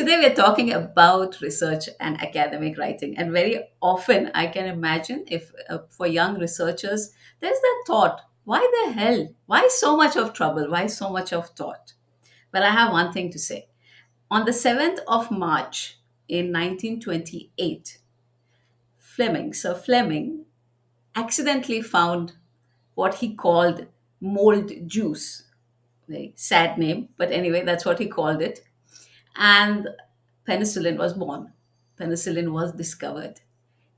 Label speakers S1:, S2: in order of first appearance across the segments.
S1: Today we're talking about research and academic writing, and very often I can imagine if for young researchers, there's that thought: why the hell? Why so much of trouble? Why so much of thought? Well, I have one thing to say. On the 7th of March in 1928, Sir Fleming, accidentally found what he called mold juice. Very sad name, but anyway, that's what he called it. And penicillin was born. Penicillin was discovered.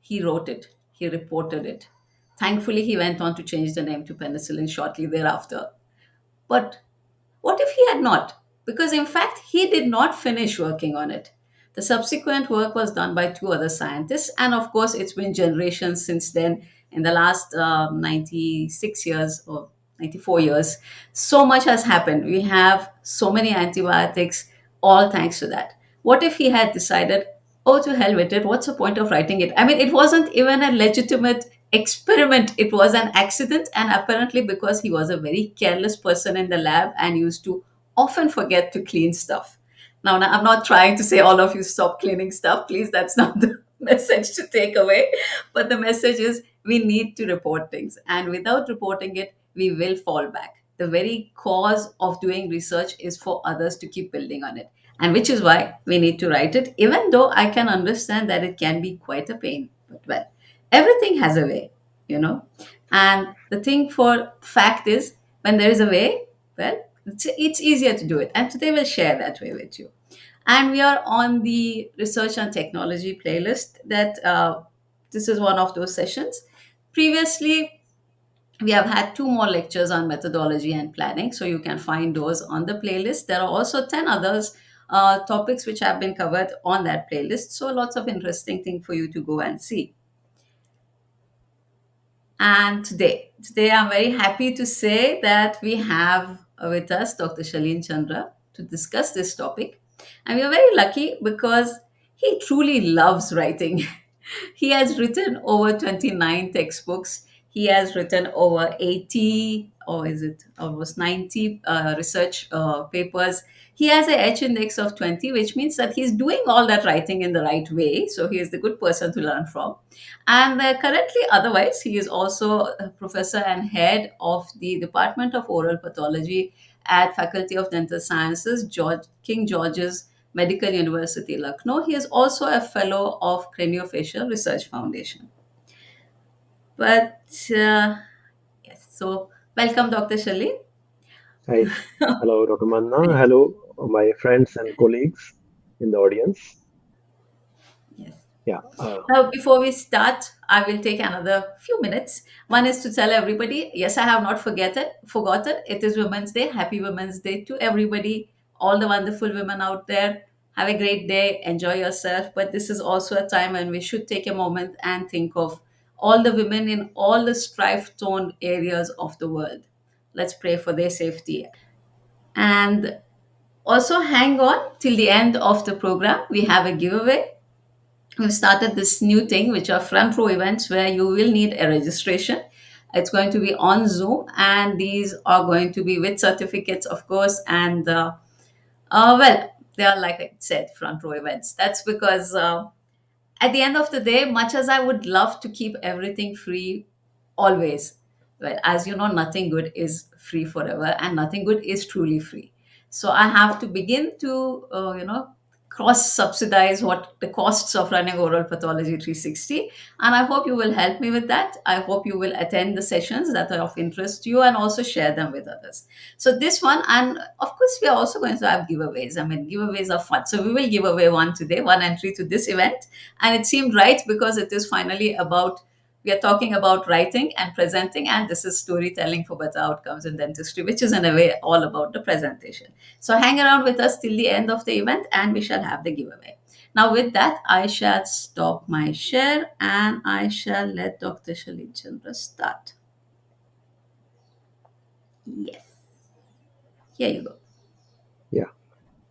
S1: He wrote it, he reported it. Thankfully, he went on to change the name to penicillin shortly thereafter. But what if he had not? Because in fact, he did not finish working on it. The subsequent work was done by two other scientists, and of course, it's been generations since then. In the last 96 years or 94 years, so much has happened. We have so many antibiotics, all thanks to that. What if he had decided, oh, to hell with it, what's the point of writing it? I mean, it wasn't even a legitimate experiment, it was an accident, and apparently because he was a very careless person in the lab and used to often forget to clean stuff. Now, I'm not trying to say all of you stop cleaning stuff, please, that's not the message to take away, but the message is we need to report things, and without reporting it we will fall back. The very cause of doing research is for others to keep building on it, and which is why we need to write it, even though I can understand that it can be quite a pain. But well, everything has a way, you know. And the thing for fact is, when there is a way, well, it's easier to do it. And today we'll share that way with you. And we are on the research and technology playlist. That this is one of those sessions. Previously, we have had two more lectures on methodology and planning, so you can find those on the playlist. There are also 10 others topics which have been covered on that playlist, so lots of interesting thing for you to go and see. And today I'm very happy to say that we have with us Dr. Shaleen Chandra to discuss this topic. And we are very lucky because he truly loves writing. He has written over 29 textbooks. He has written over 80, or is it almost 90 research papers. He has a H index of 20, which means that he's doing all that writing in the right way. So he is the good person to learn from. And currently, otherwise, he is also a professor and head of the Department of Oral Pathology at Faculty of Dental Sciences, King George's Medical University, Lucknow. He is also a fellow of Craniofacial Research Foundation. But yes, so welcome, Dr. Shali.
S2: Hi. Hello, Dr. Manna. Hello, my friends and colleagues in the audience.
S1: Yes.
S2: Yeah.
S1: Now, before we start, I will take another few minutes. One is to tell everybody, yes, I have not forgotten. It is Women's Day. Happy Women's Day to everybody, all the wonderful women out there. Have a great day. Enjoy yourself. But this is also a time when we should take a moment and think of all the women in all the strife-torn areas of the world. Let's pray for their safety. And also hang on till the end of the program. We have a giveaway. We've started this new thing, which are front row events where you will need a registration. It's going to be on Zoom, and these are going to be with certificates, of course. And well, they are, like I said, front row events. That's because at the end of the day, much as I would love to keep everything free always, well, as you know, nothing good is free forever, and nothing good is truly free. So I have to begin to, cross subsidize what the costs of running oral pathology 360. And I hope you will help me with that. I hope you will attend the sessions that are of interest to you and also share them with others. So this one, and of course, we are also going to have giveaways. I mean, giveaways are fun. So we will give away one today, one entry to this event. And it seemed right because it is finally about, we are talking about writing and presenting, and this is storytelling for better outcomes in dentistry, which is in a way all about the presentation. So hang around with us till the end of the event and we shall have the giveaway. Now, with that, I shall stop my share and I shall let Dr. Shaleen Chandra start. Yes, here you go.
S2: Yeah.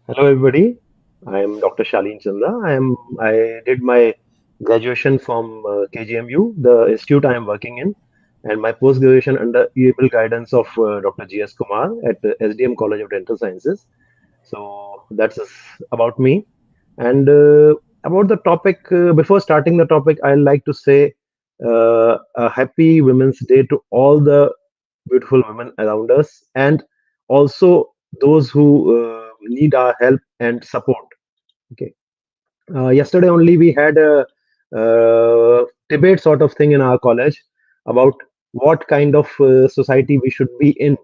S2: Hello, everybody. I am Dr. Shaleen Chandra. I did my graduation from KGMU, the institute I am working in, and my post graduation under able guidance of Dr. G.S. Kumar at the SDM College of Dental Sciences. So that's about me. And about the topic, before starting the topic, I'd like to say a happy Women's Day to all the beautiful women around us, and also those who need our help and support. Okay. Yesterday only we had a debate sort of thing in our college about what kind of society we should be in,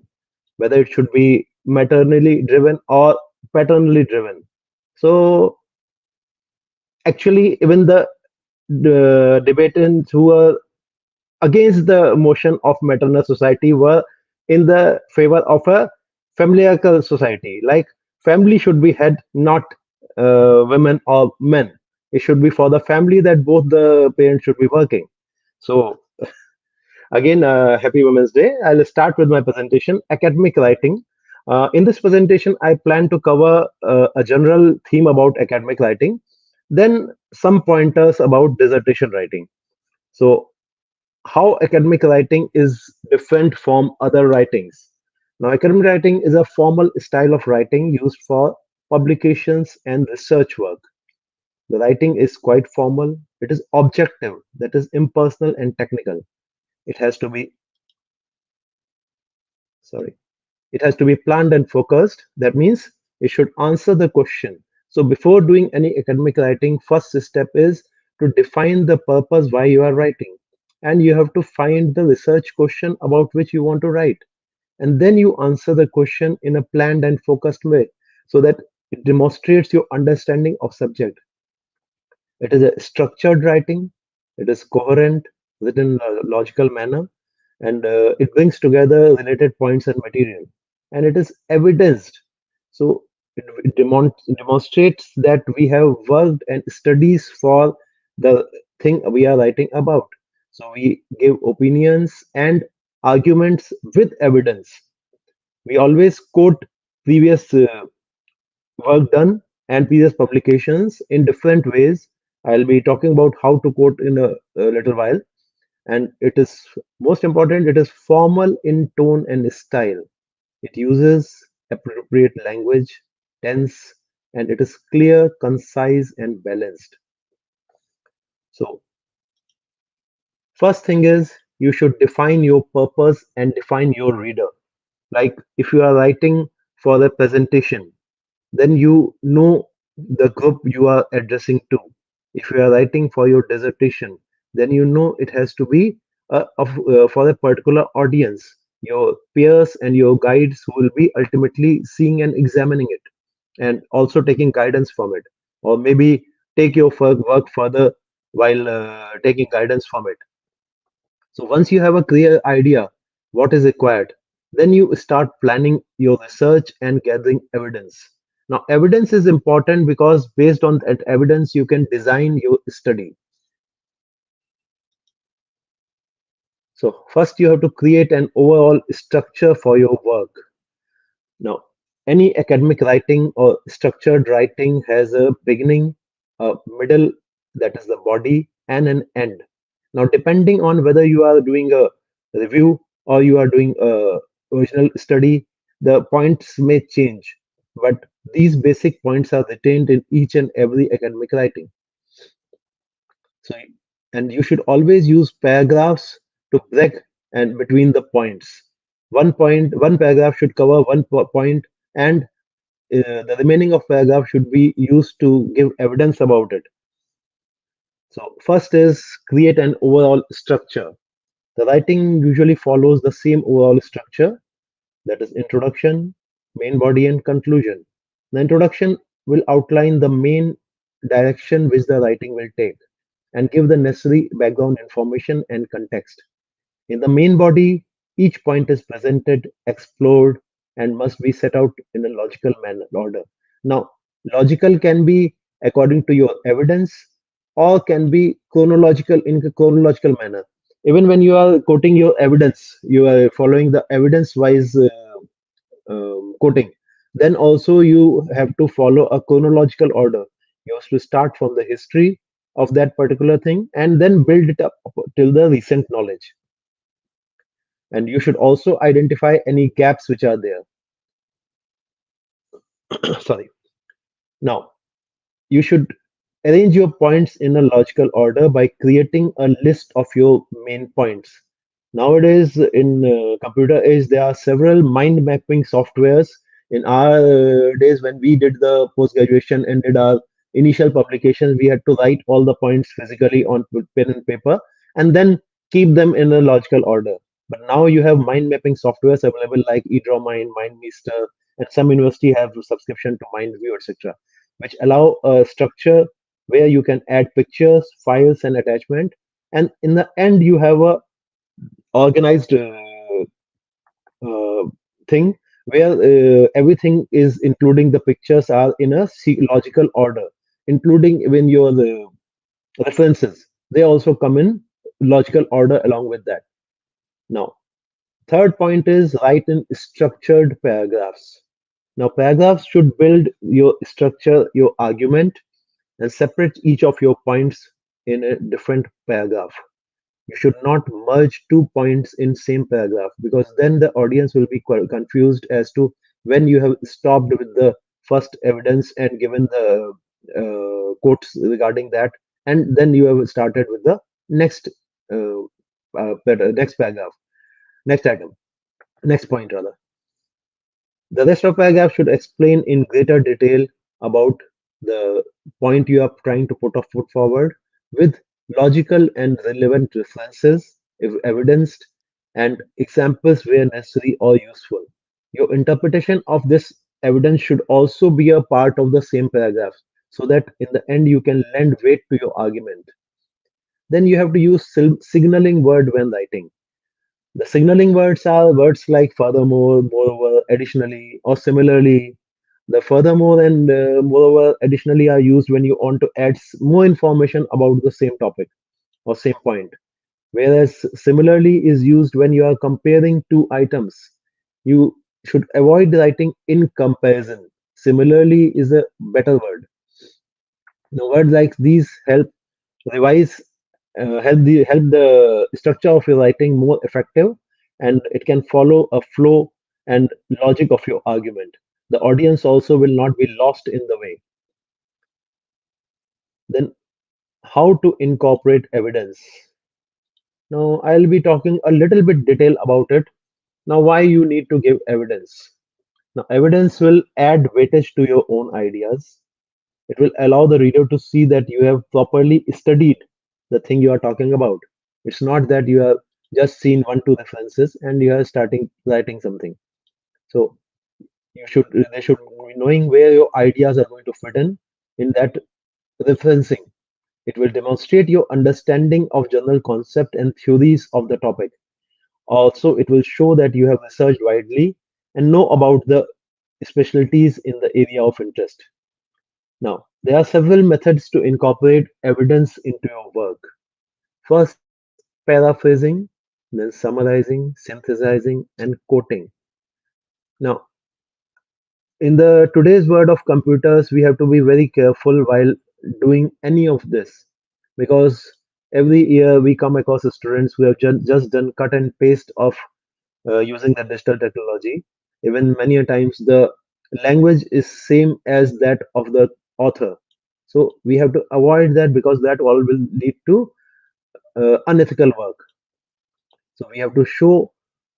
S2: whether it should be maternally driven or paternally driven. So actually, even the debatants who were against the motion of maternal society were in the favor of a familial society. Like family should be head, not women or men. It should be for the family that both the parents should be working. So again, happy Women's Day. I'll start with my presentation, academic writing. In this presentation, I plan to cover a general theme about academic writing, then some pointers about dissertation writing. So how academic writing is different from other writings. Now, academic writing is a formal style of writing used for publications and research work. The writing is quite formal, it is objective, that is impersonal and technical. It has to be, sorry, it has to be planned and focused. That means it should answer the question. So, before doing any academic writing, first step is to define the purpose why you are writing. And you have to find the research question about which you want to write. And then you answer the question in a planned and focused way so that it demonstrates your understanding of subject. It is a structured writing, it is coherent, written in a logical manner, and it brings together related points and material. And it is evidenced. So it demonstrates that we have worked and studies for the thing we are writing about. So we give opinions and arguments with evidence. We always quote previous work done and previous publications in different ways. I'll be talking about how to quote in a little while. And it is most important, it is formal in tone and style. It uses appropriate language, tense, and it is clear, concise, and balanced. So, first thing is you should define your purpose and define your reader. Like if you are writing for a presentation, then you know the group you are addressing to. If you are writing for your dissertation, then you know it has to be for a particular audience, your peers and your guides who will be ultimately seeing and examining it and also taking guidance from it, or maybe take your work further while taking guidance from it. So once you have a clear idea what is required, then you start planning your research and gathering evidence. Now, evidence is important because based on that evidence, you can design your study. So first you have to create an overall structure for your work. Now, any academic writing or structured writing has a beginning, a middle, that is the body, and an end. Now, depending on whether you are doing a review or you are doing a original study, the points may change. But these basic points are retained in each and every academic writing. So, and you should always use paragraphs to break and between the points. One paragraph should cover one point, and the remaining of paragraph should be used to give evidence about it. So first is create an overall structure. The writing usually follows the same overall structure, that is introduction, main body, and conclusion. The introduction will outline the main direction which the writing will take and give the necessary background information and context. In the main body, each point is presented, explored, and must be set out in a logical manner order. Now, logical can be according to your evidence or can be chronological in a chronological manner. Even when you are quoting your evidence, you are following the evidence-wise quoting. Then also you have to follow a chronological order. You have to start from the history of that particular thing and then build it up till the recent knowledge. And you should also identify any gaps which are there. Sorry. Now, you should arrange your points in a logical order by creating a list of your main points. Nowadays, in computer age, there are several mind mapping softwares. In our days, when we did the post graduation and did our initial publications, we had to write all the points physically on pen and paper and then keep them in a logical order. But now you have mind mapping softwares available like eDrawMind, MindMeister, and some university have subscription to MindView, etc., which allow a structure where you can add pictures, files, and attachment. And in the end, you have a organized uh, thing where everything is, including the pictures, are in a logical order, including when your references, they also come in logical order along with that. Now, third point is write in structured paragraphs. Now, paragraphs should build your structure, your argument, and separate each of your points in a different paragraph. You should not merge two points in same paragraph, because then the audience will be confused as to when you have stopped with the first evidence and given the quotes regarding that, and then you have started with the next uh, next paragraph, next item, next point rather. The rest of paragraph should explain in greater detail about the point you are trying to put forward, with logical and relevant references, if evidenced, and examples where necessary or useful. Your interpretation of this evidence should also be a part of the same paragraph, so that in the end you can lend weight to your argument. Then you have to use signaling word when writing. The signaling words are words like furthermore, moreover, additionally, or similarly. The furthermore and moreover, additionally are used when you want to add more information about the same topic or same point. Whereas similarly is used when you are comparing two items. You should avoid writing in comparison. Similarly is a better word. The words like these help revise, help the structure of your writing more effective, and it can follow a flow and logic of your argument. The audience also will not be lost in the way. Then, how to incorporate evidence? Now I'll be talking a little bit detail about it. Now, why you need to give evidence? Now, evidence will add weightage to your own ideas. It will allow the reader to see that you have properly studied the thing you are talking about. It's not that you have just seen one, two references and you are starting writing something. So they should be knowing where your ideas are going to fit in that referencing. It will demonstrate your understanding of general concept and theories of the topic. Also, it will show that you have researched widely and know about the specialties in the area of interest. Now, there are several methods to incorporate evidence into your work. First, paraphrasing, then summarizing, synthesizing, and quoting. Now, in the today's world of computers, we have to be very careful while doing any of this, because every year we come across students who have just done cut and paste of using the digital technology. Even many a times the language is same as that of the author. So we have to avoid that, because that all will lead to unethical work. So we have to show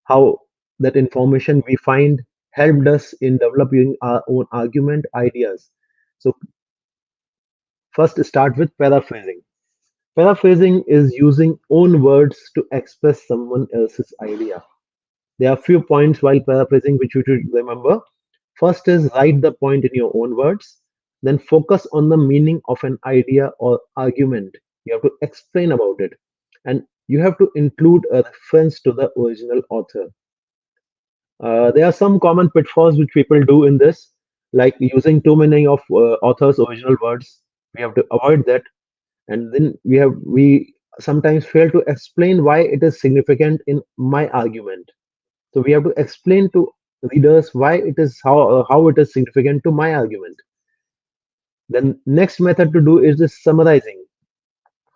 S2: how that information we find helped us in developing our own argument ideas. So first start with paraphrasing. Paraphrasing is using own words to express someone else's idea. There are few points while paraphrasing which you should remember. First is write the point in your own words. Then focus on the meaning of an idea or argument. You have to explain about it. And you have to include a reference to the original author. There are some common pitfalls which people do in this, like using too many of author's original words. We have to avoid that. And then we sometimes fail to explain why it is significant in my argument. So we have to explain to readers why it is how it is significant to my argument. Then next method to do is this summarizing.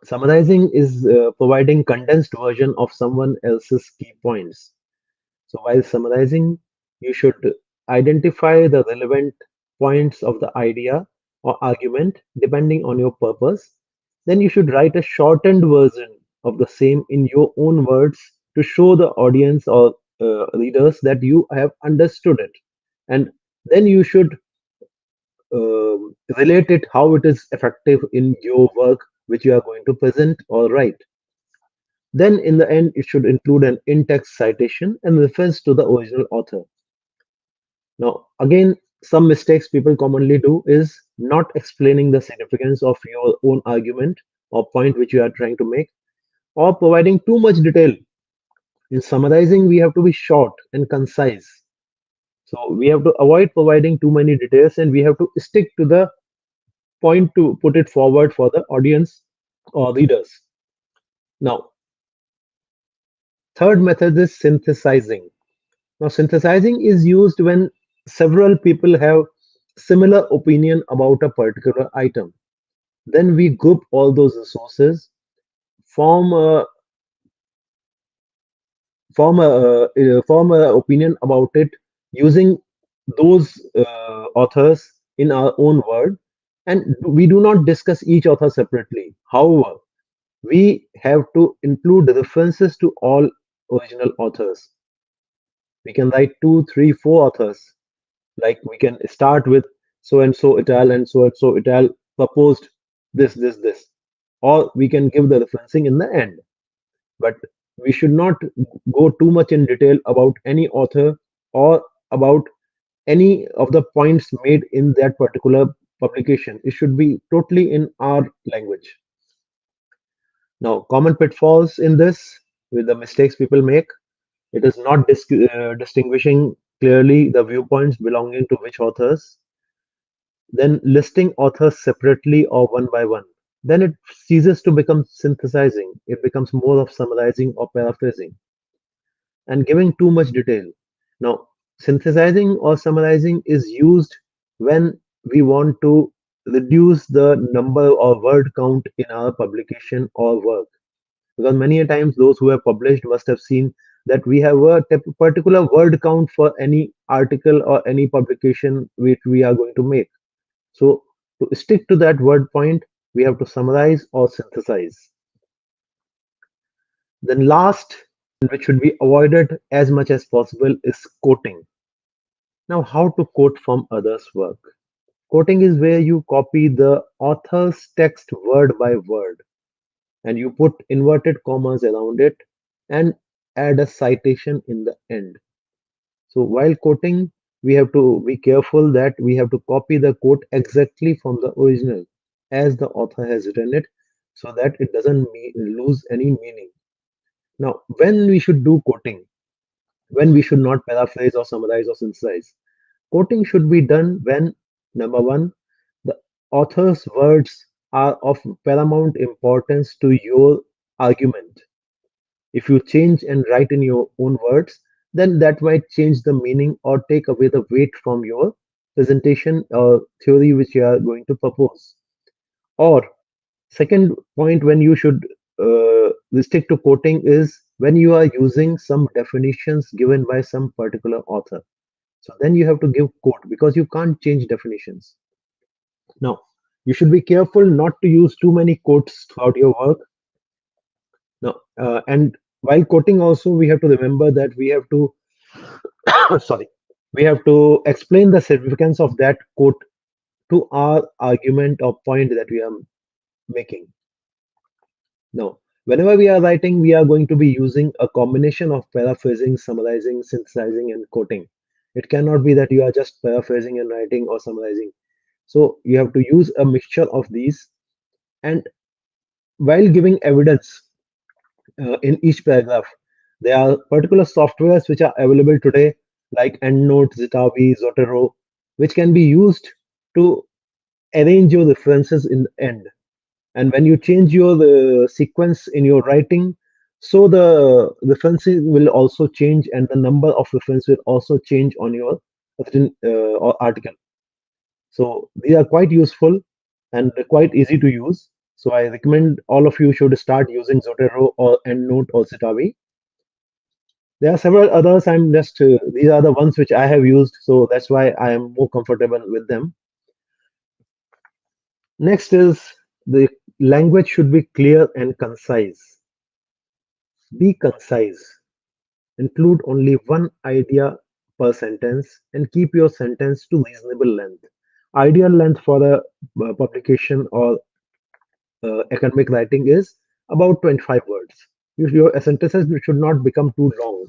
S2: Summarizing is providing condensed version of someone else's key points. So while summarizing, you should identify the relevant points of the idea or argument, depending on your purpose, then you should write a shortened version of the same in your own words to show the audience or readers that you have understood it. And then you should relate it how it is effective in your work which you are going to present or write. Then, in the end, it should include an in text citation and reference to the original author. Now, again, some mistakes people commonly do is not explaining the significance of your own argument or point which you are trying to make, or providing too much detail. In summarizing, we have to be short and concise. So, we have to avoid providing too many details and we have to stick to the point to put it forward for the audience or readers. Now, third method is synthesizing. Now, synthesizing is used when several people have similar opinion about a particular item. Then we group all those resources, form a form a opinion about it using those authors in our own word, and we do not discuss each author separately. However, we have to include references to all original authors. We can write two, three, four authors. Like we can start with so and so Ital and so Ital proposed this, or we can give the referencing in the end. But we should not go too much in detail about any author or about any of the points made in that particular publication. It should be totally in our language. Now, common pitfalls in this with the mistakes people make, it is not distinguishing clearly the viewpoints belonging to which authors, then listing authors separately or one by one. Then it ceases to become synthesizing. It becomes more of summarizing or paraphrasing and giving too much detail. Now, synthesizing or summarizing is used when we want to reduce the number or word count in our publication or work. Because many a times those who have published must have seen that we have a particular word count for any article or any publication which we are going to make. So to stick to that word point, we have to summarize or synthesize. Then last, which should be avoided as much as possible, is quoting. Now, how to quote from others' work? Quoting is where you copy the author's text word by word and you put inverted commas around it and add a citation in the end. So while quoting, we have to be careful that we have to copy the quote exactly from the original as the author has written it so that it doesn't lose any meaning. Now, when we should do quoting, when we should not paraphrase or summarize or synthesize, quoting should be done when number one, the author's words are of paramount importance to your argument. If you change and write in your own words, then that might change the meaning or take away the weight from your presentation or theory which you are going to propose. Or, second point, when you should stick to quoting is when you are using some definitions given by some particular author. So then you have to give quote because you can't change definitions. Now, you should be careful not to use too many quotes throughout your work. Now, and while quoting also, we have to remember that we have to sorry, we have to explain the significance of that quote to our argument or point that we are making. Now, whenever we are writing, we are going to be using a combination of paraphrasing, summarizing, synthesizing, and quoting. It cannot be that you are just paraphrasing and writing or summarizing. So you have to use a mixture of these. And while giving evidence in each paragraph, there are particular softwares which are available today, like EndNote, Zitavi, Zotero, which can be used to arrange your references in the end. And when you change your sequence in your writing, so the references will also change and the number of references will also change on your written or article. So these are quite useful and quite easy to use. So I recommend all of you should start using Zotero or EndNote or Citavi. There are several others. I'm just these are the ones which I have used, so that's why I am more comfortable with them. Next is the language should be clear and concise. Be concise. Include only one idea per sentence and keep your sentence to reasonable length. Ideal length for a publication or academic writing is about 25 words. Your sentences should not become too long.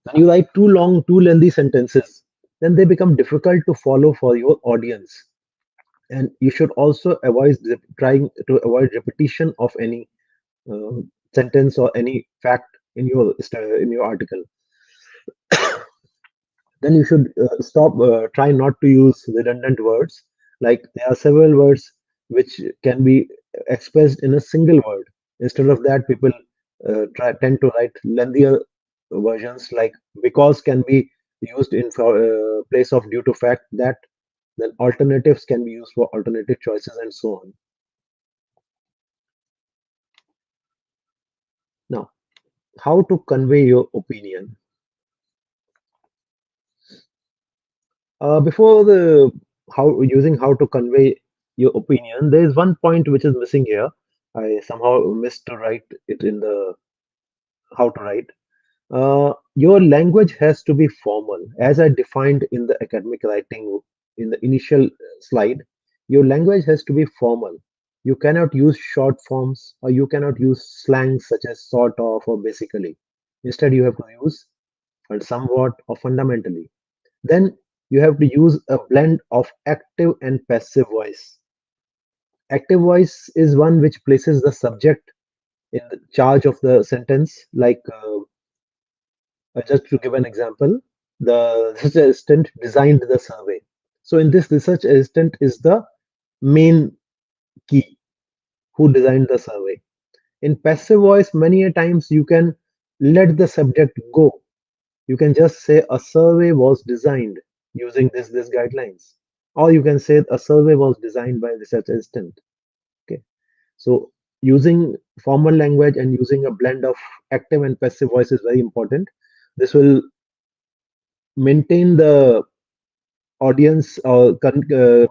S2: When you write too long, too lengthy sentences, then they become difficult to follow for your audience. And you should also avoid trying to avoid repetition of any uh, sentence or any fact in your article. Then you should stop try not to use redundant words. Like there are several words which can be expressed in a single word. Instead of that, people tend to write lengthier versions, like because can be used in place of due to fact that, then alternatives can be used for alternative choices, and so on. Now, how to convey your opinion. Before the how to convey your opinion, there is one point which is missing here. I somehow missed to write it in the how to write. Your language has to be formal, as I defined in the academic writing in the initial slide. Your language has to be formal. You cannot use short forms, or you cannot use slang such as sort of or basically. Instead, you have to use somewhat or fundamentally. Then you have to use a blend of active and passive voice. Active voice is one which places the subject in the charge of the sentence. Like, just to give an example, the research assistant designed the survey. So, in this, research assistant is the main key who designed the survey. In passive voice, many a times you can let the subject go. You can just say a survey was designed using this guidelines, or you can say a survey was designed by research assistant. Okay, so using formal language and using a blend of active and passive voice is very important. This will maintain the audience or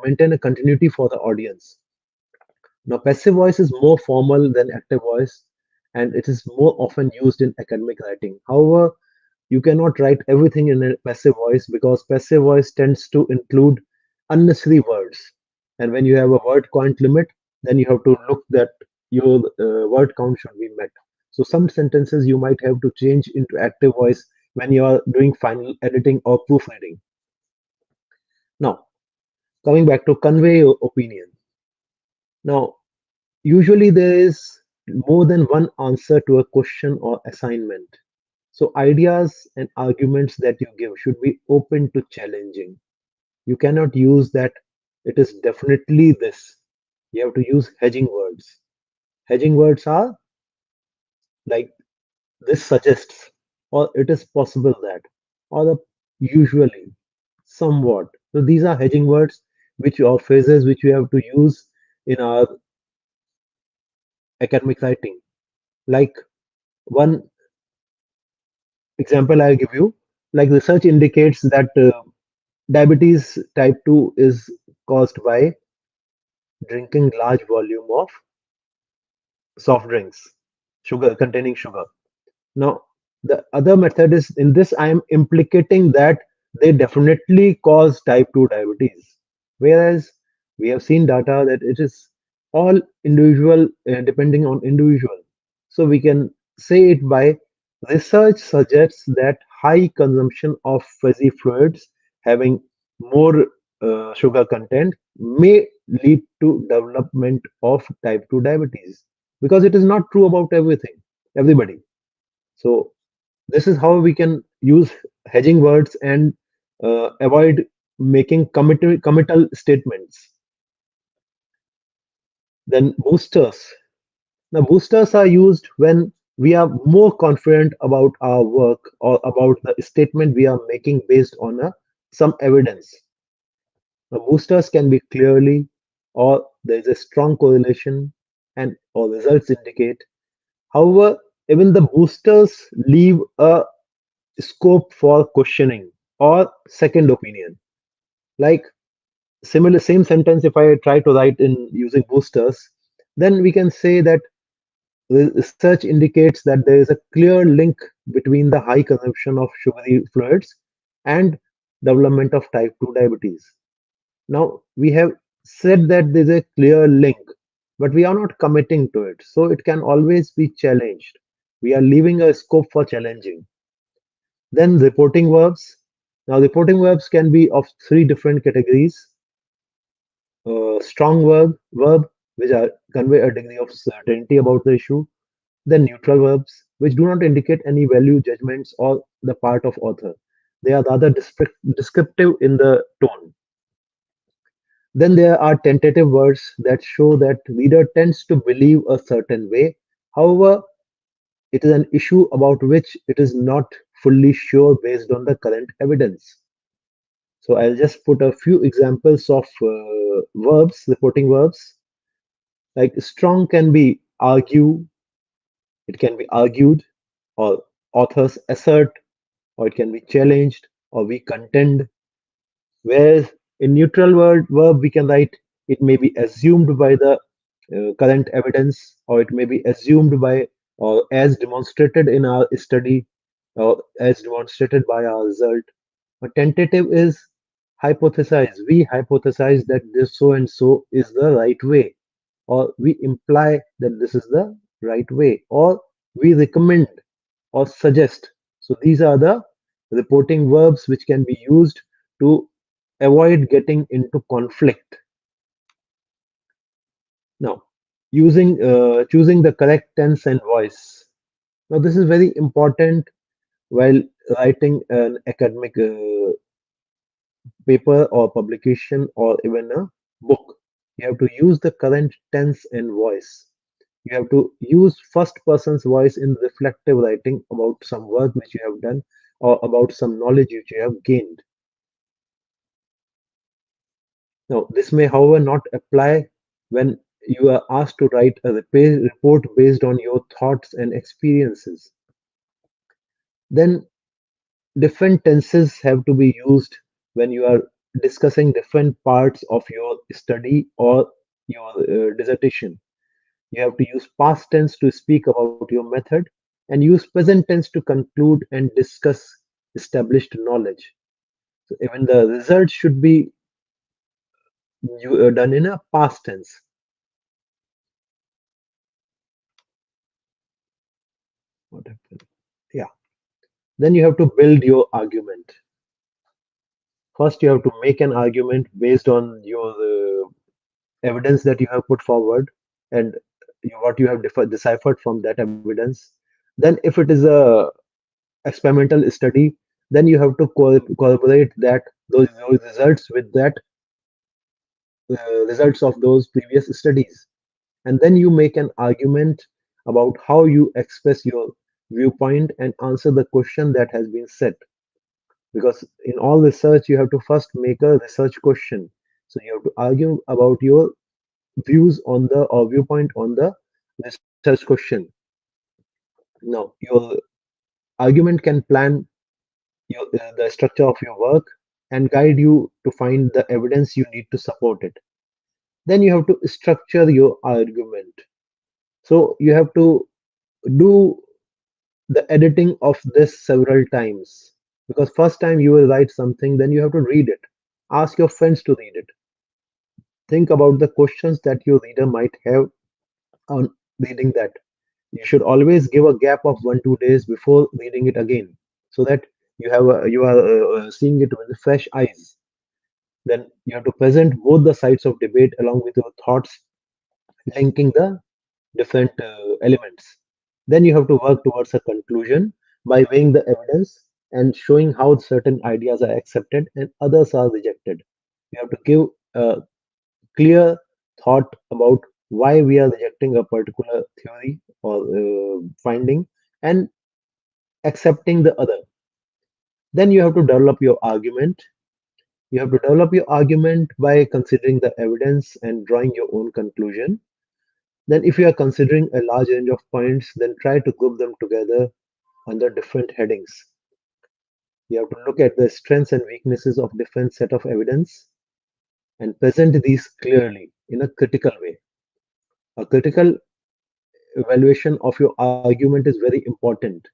S2: maintain a continuity for the audience. Now, passive voice is more formal than active voice, and it is more often used in academic writing. However, you cannot write everything in a passive voice, because passive voice tends to include unnecessary words. And when you have a word count limit, then you have to look that your word count should be met. So some sentences you might have to change into active voice when you are doing final editing or proofreading. Now, coming back to convey your opinion. Now, usually there is more than one answer to a question or assignment. So ideas and arguments that you give should be open to challenging. You cannot use that it is definitely this. You have to use hedging words. Hedging words are like this suggests, or it is possible that, or the usually, somewhat. So these are hedging words which are phrases which we have to use in our academic writing. Like one example I'll give you, like research indicates that diabetes type 2 is caused by drinking large volume of soft drinks, sugar containing sugar. Now, the other method is, in this I am implicating that they definitely cause type 2 diabetes. Whereas we have seen data that it is all individual, depending on individual. So we can say it by research suggests that high consumption of fizzy fluids having more sugar content may lead to development of type 2 diabetes, because it is not true about everybody. So this is how we can use hedging words and avoid making committal statements. Then boosters. Now boosters are used when we are more confident about our work or about the statement we are making based on some evidence. Now boosters can be clearly, or there is a strong correlation, and or results indicate. However, even the boosters leave a scope for questioning or second opinion. Like similar same sentence, if I try to write in using boosters, then we can say that research indicates that there is a clear link between the high consumption of sugary fluids and development of type 2 diabetes. Now, we have said that there's a clear link, but we are not committing to it. So it can always be challenged. We are leaving a scope for challenging. Then reporting verbs. Now, reporting verbs can be of three different categories. Strong verb, which are convey a degree of certainty about the issue. Then neutral verbs, which do not indicate any value judgments or the part of author. They are rather descriptive in the tone. Then there are tentative words that show that reader tends to believe a certain way. However, it is an issue about which it is not fully sure based on the current evidence. So I'll just put a few examples of verbs, reporting verbs. Like strong can be argue, it can be argued, or authors assert, or it can be challenged, or we contend. Whereas in neutral verb, we can write it may be assumed by the current evidence, or it may be assumed by, or as demonstrated in our study, or as demonstrated by our result. A tentative is hypothesize. We hypothesize that this so and so is the right way, or we imply that this is the right way, or we recommend or suggest. So these are the reporting verbs which can be used to avoid getting into conflict. Now, using choosing the correct tense and voice. Now, this is very important while writing an academic paper or publication or even a book. You have to use the current tense and voice. You have to use first person's voice in reflective writing about some work which you have done or about some knowledge which you have gained. Now, this may, however, not apply when you are asked to write a report based on your thoughts and experiences. Then, different tenses have to be used when you are discussing different parts of your study or your dissertation. You have to use past tense to speak about your method and use present tense to conclude and discuss established knowledge. So even the results should be done in a past tense. What happened? Yeah. Then you have to build your argument. First, you have to make an argument based on your evidence that you have put forward and what you have deciphered from that evidence. Then, if it is a experimental study, then you have to corroborate that those results with that results of those previous studies, and then you make an argument about how you express your viewpoint and answer the question that has been set. Because in all research, you have to first make a research question. So you have to argue about your views on the or viewpoint on the research question. Now, your argument can plan the structure of your work and guide you to find the evidence you need to support it. Then you have to structure your argument. So you have to do the editing of this several times, because first time you will write something, then you have to read it. Ask your friends to read it. Think about the questions that your reader might have on reading that. You should always give a gap of 1 2 days before reading it again, so that you are seeing it with fresh eyes. Then you have to present both the sides of debate along with your thoughts, linking the different elements. Then you have to work towards a conclusion by weighing the evidence and showing how certain ideas are accepted and others are rejected. You have to give a clear thought about why we are rejecting a particular theory or finding and accepting the other. Then you have to develop your argument. You have to develop your argument by considering the evidence and drawing your own conclusion. Then, if you are considering a large range of points, then try to group them together under different headings. You have to look at the strengths and weaknesses of different set of evidence and present these clearly in a critical way. A critical evaluation of your argument is very important.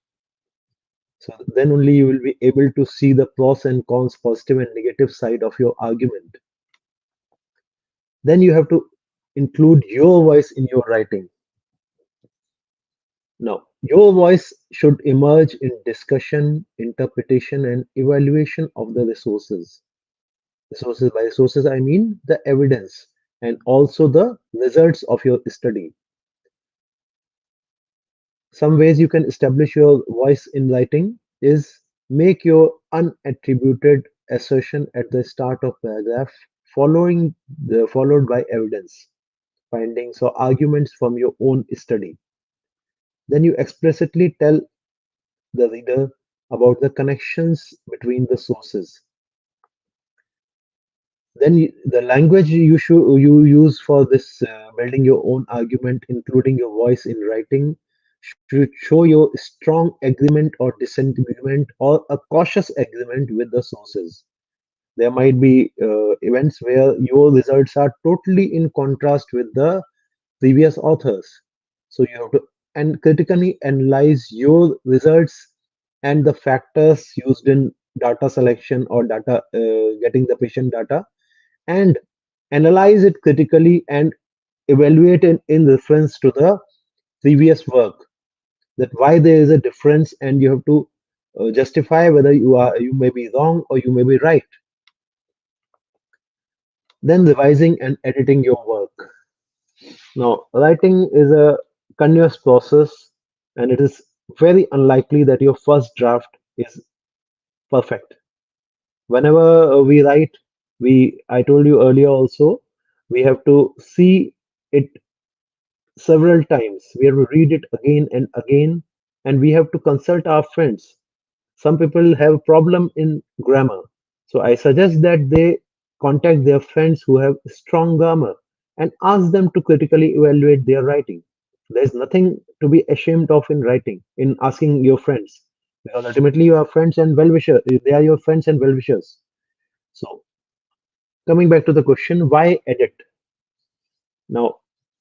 S2: So then only you will be able to see the pros and cons, positive and negative side of your argument. Then you have to include your voice in your writing. Now, your voice should emerge in discussion, interpretation, and evaluation of the resources. Resources, by resources, I mean the evidence and also the results of your study. Some ways you can establish your voice in writing is make your unattributed assertion at the start of paragraph, followed by evidence, findings, or arguments from your own study. Then you explicitly tell the reader about the connections between the sources. Then the language you use for this building your own argument, including your voice in writing, should show your strong agreement or disagreement or a cautious agreement with the sources. There might be events where your results are totally in contrast with the previous authors. So you have to and critically analyze your results and the factors used in data selection or data getting the patient data, and analyze it critically and evaluate it in reference to the previous work, that why there is a difference, and you have to justify whether you may be wrong or you may be right. Then revising and editing your work. Now, writing is a continuous process, and it is very unlikely that your first draft is perfect. Whenever we write, I told you earlier also, we have to see it several times. We have to read it again and again, and we have to consult our friends. Some people have problem in grammar, so I suggest that they contact their friends who have strong grammar and ask them to critically evaluate their writing. There's nothing to be ashamed of in writing, in asking your friends, because ultimately you are friends and well-wishers. They are your friends and well-wishers. So coming back to the question, why edit? Now,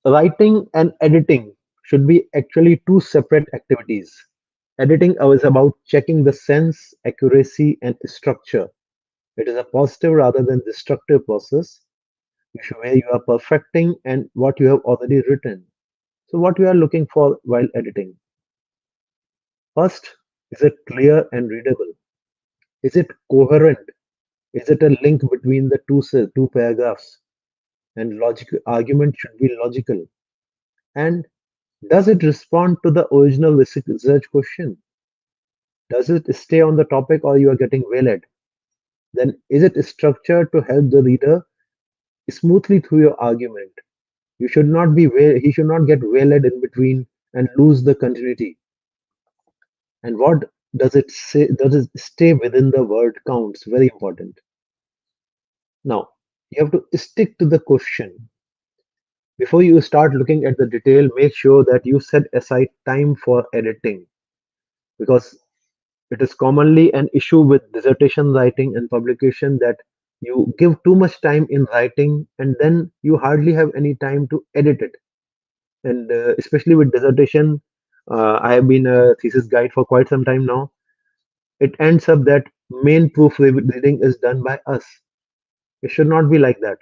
S2: writing and editing should be actually two separate activities. Editing is about checking the sense, accuracy, and structure. It is a positive rather than destructive process where you are perfecting and what you have already written. So, what you are looking for while editing? First, is it clear and readable? Is it coherent? Is it a link between the two paragraphs? And logical argument should be logical. And does it respond to the original research question? Does it stay on the topic or you are getting waylaid? Then is it structured to help the reader smoothly through your argument? You should not be he should not get waylaid in between and lose the continuity. And what does it say? Does it stay within the word counts? Very important. Now you have to stick to the question. Before you start looking at the detail, make sure that you set aside time for editing, because it is commonly an issue with dissertation writing and publication that you give too much time in writing and then you hardly have any time to edit it. And especially with dissertation, I have been a thesis guide for quite some time now. It ends up that main proofreading is done by us. It should not be like that.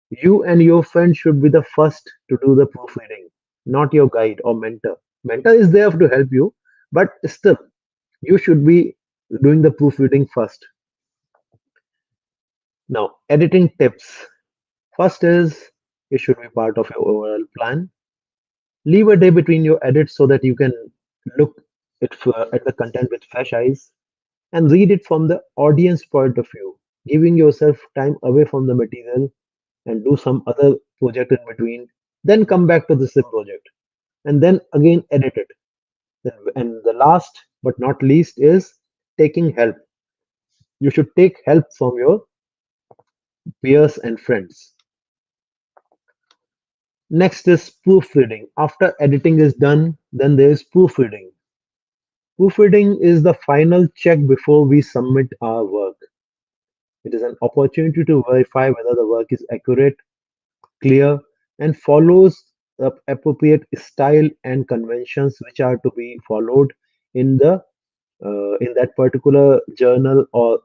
S2: You and your friend should be the first to do the proofreading, not your guide or mentor. Mentor is there to help you, but still, you should be doing the proofreading first. Now, editing tips. First is it should be part of your overall plan. Leave a day between your edits so that you can look at the content with fresh eyes and read it from the audience point of view, giving yourself time away from the material and do some other project in between. Then come back to the same project and then again edit it. And the last but not least is taking help. You should take help from your peers and friends. Next is proofreading. After editing is done, then there is proofreading. Proofreading is the final check before we submit our work. It is an opportunity to verify whether the work is accurate, clear, and follows the appropriate style and conventions which are to be followed in the in that particular journal or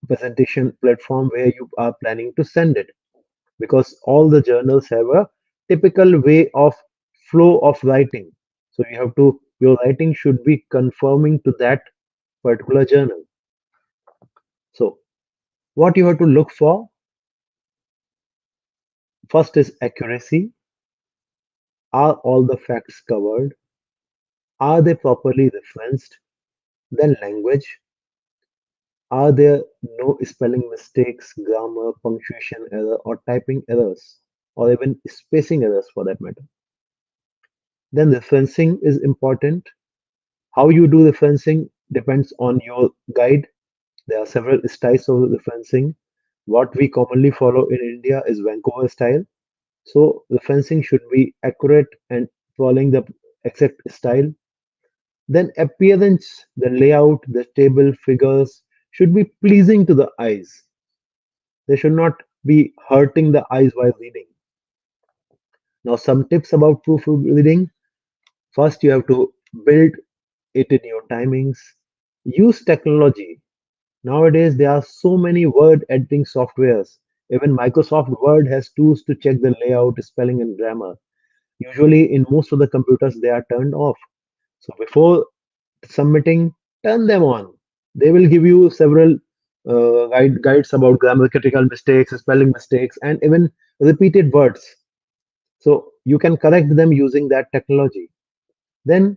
S2: presentation platform where you are planning to send it, because all the journals have a typical way of flow of writing. So you have to, your writing should be conforming to that particular journal. So what you have to look for first is accuracy. Are all the facts covered? Are they properly referenced? Then language. Are there no spelling mistakes, grammar, punctuation error, or typing errors, or even spacing errors for that matter? Then referencing is important. How you do referencing depends on your guide. There are several styles of referencing. What we commonly follow in India is Vancouver style. So referencing should be accurate and following the exact style. Then appearance, the layout, the table figures should be pleasing to the eyes. They should not be hurting the eyes while reading. Now, some tips about proofreading. First, you have to build it in your timings. Use technology. Nowadays, there are so many word editing softwares. Even Microsoft Word has tools to check the layout, spelling, and grammar. Usually, in most of the computers, they are turned off. So, before submitting, turn them on. They will give you several guides about grammatical mistakes, spelling mistakes, and even repeated words. So, you can correct them using that technology. Then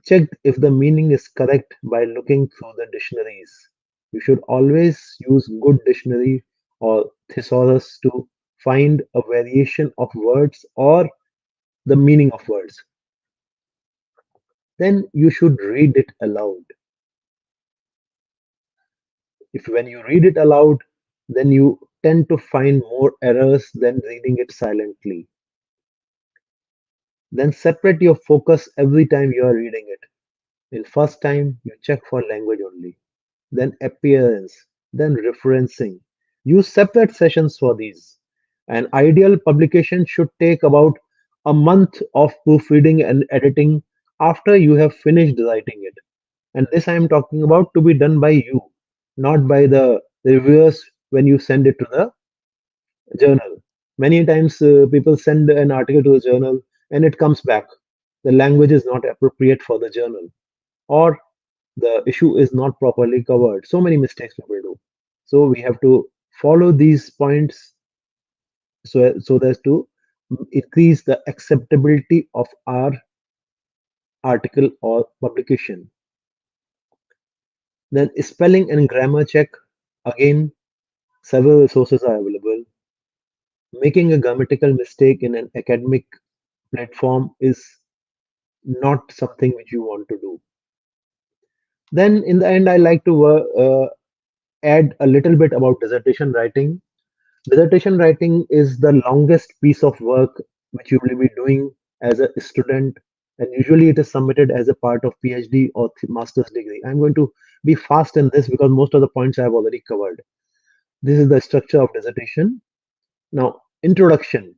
S2: check if the meaning is correct by looking through the dictionaries. You should always use good dictionary or thesaurus to find a variation of words or the meaning of words. Then you should read it aloud. If when you read it aloud, then you tend to find more errors than reading it silently. Then separate your focus every time you are reading it. In first time, you check for language only, then appearance, then referencing. Use separate sessions for these. An ideal publication should take about a month of proofreading and editing after you have finished writing it. And this I am talking about to be done by you, not by the reviewers when you send it to the journal. Many times people send an article to the journal and it comes back. The language is not appropriate for the journal, or the issue is not properly covered. So many mistakes people do. So we have to follow these points so as to increase the acceptability of our article or publication. Then spelling and grammar check. Again, several resources are available. Making a grammatical mistake in an academic platform is not something which you want to do. Then in the end, I like to add a little bit about dissertation writing. Dissertation writing is the longest piece of work which you will be doing as a student, and usually it is submitted as a part of PhD or master's degree. I'm going to be fast in this because most of the points I have already covered. This is the structure of dissertation. Now, introduction.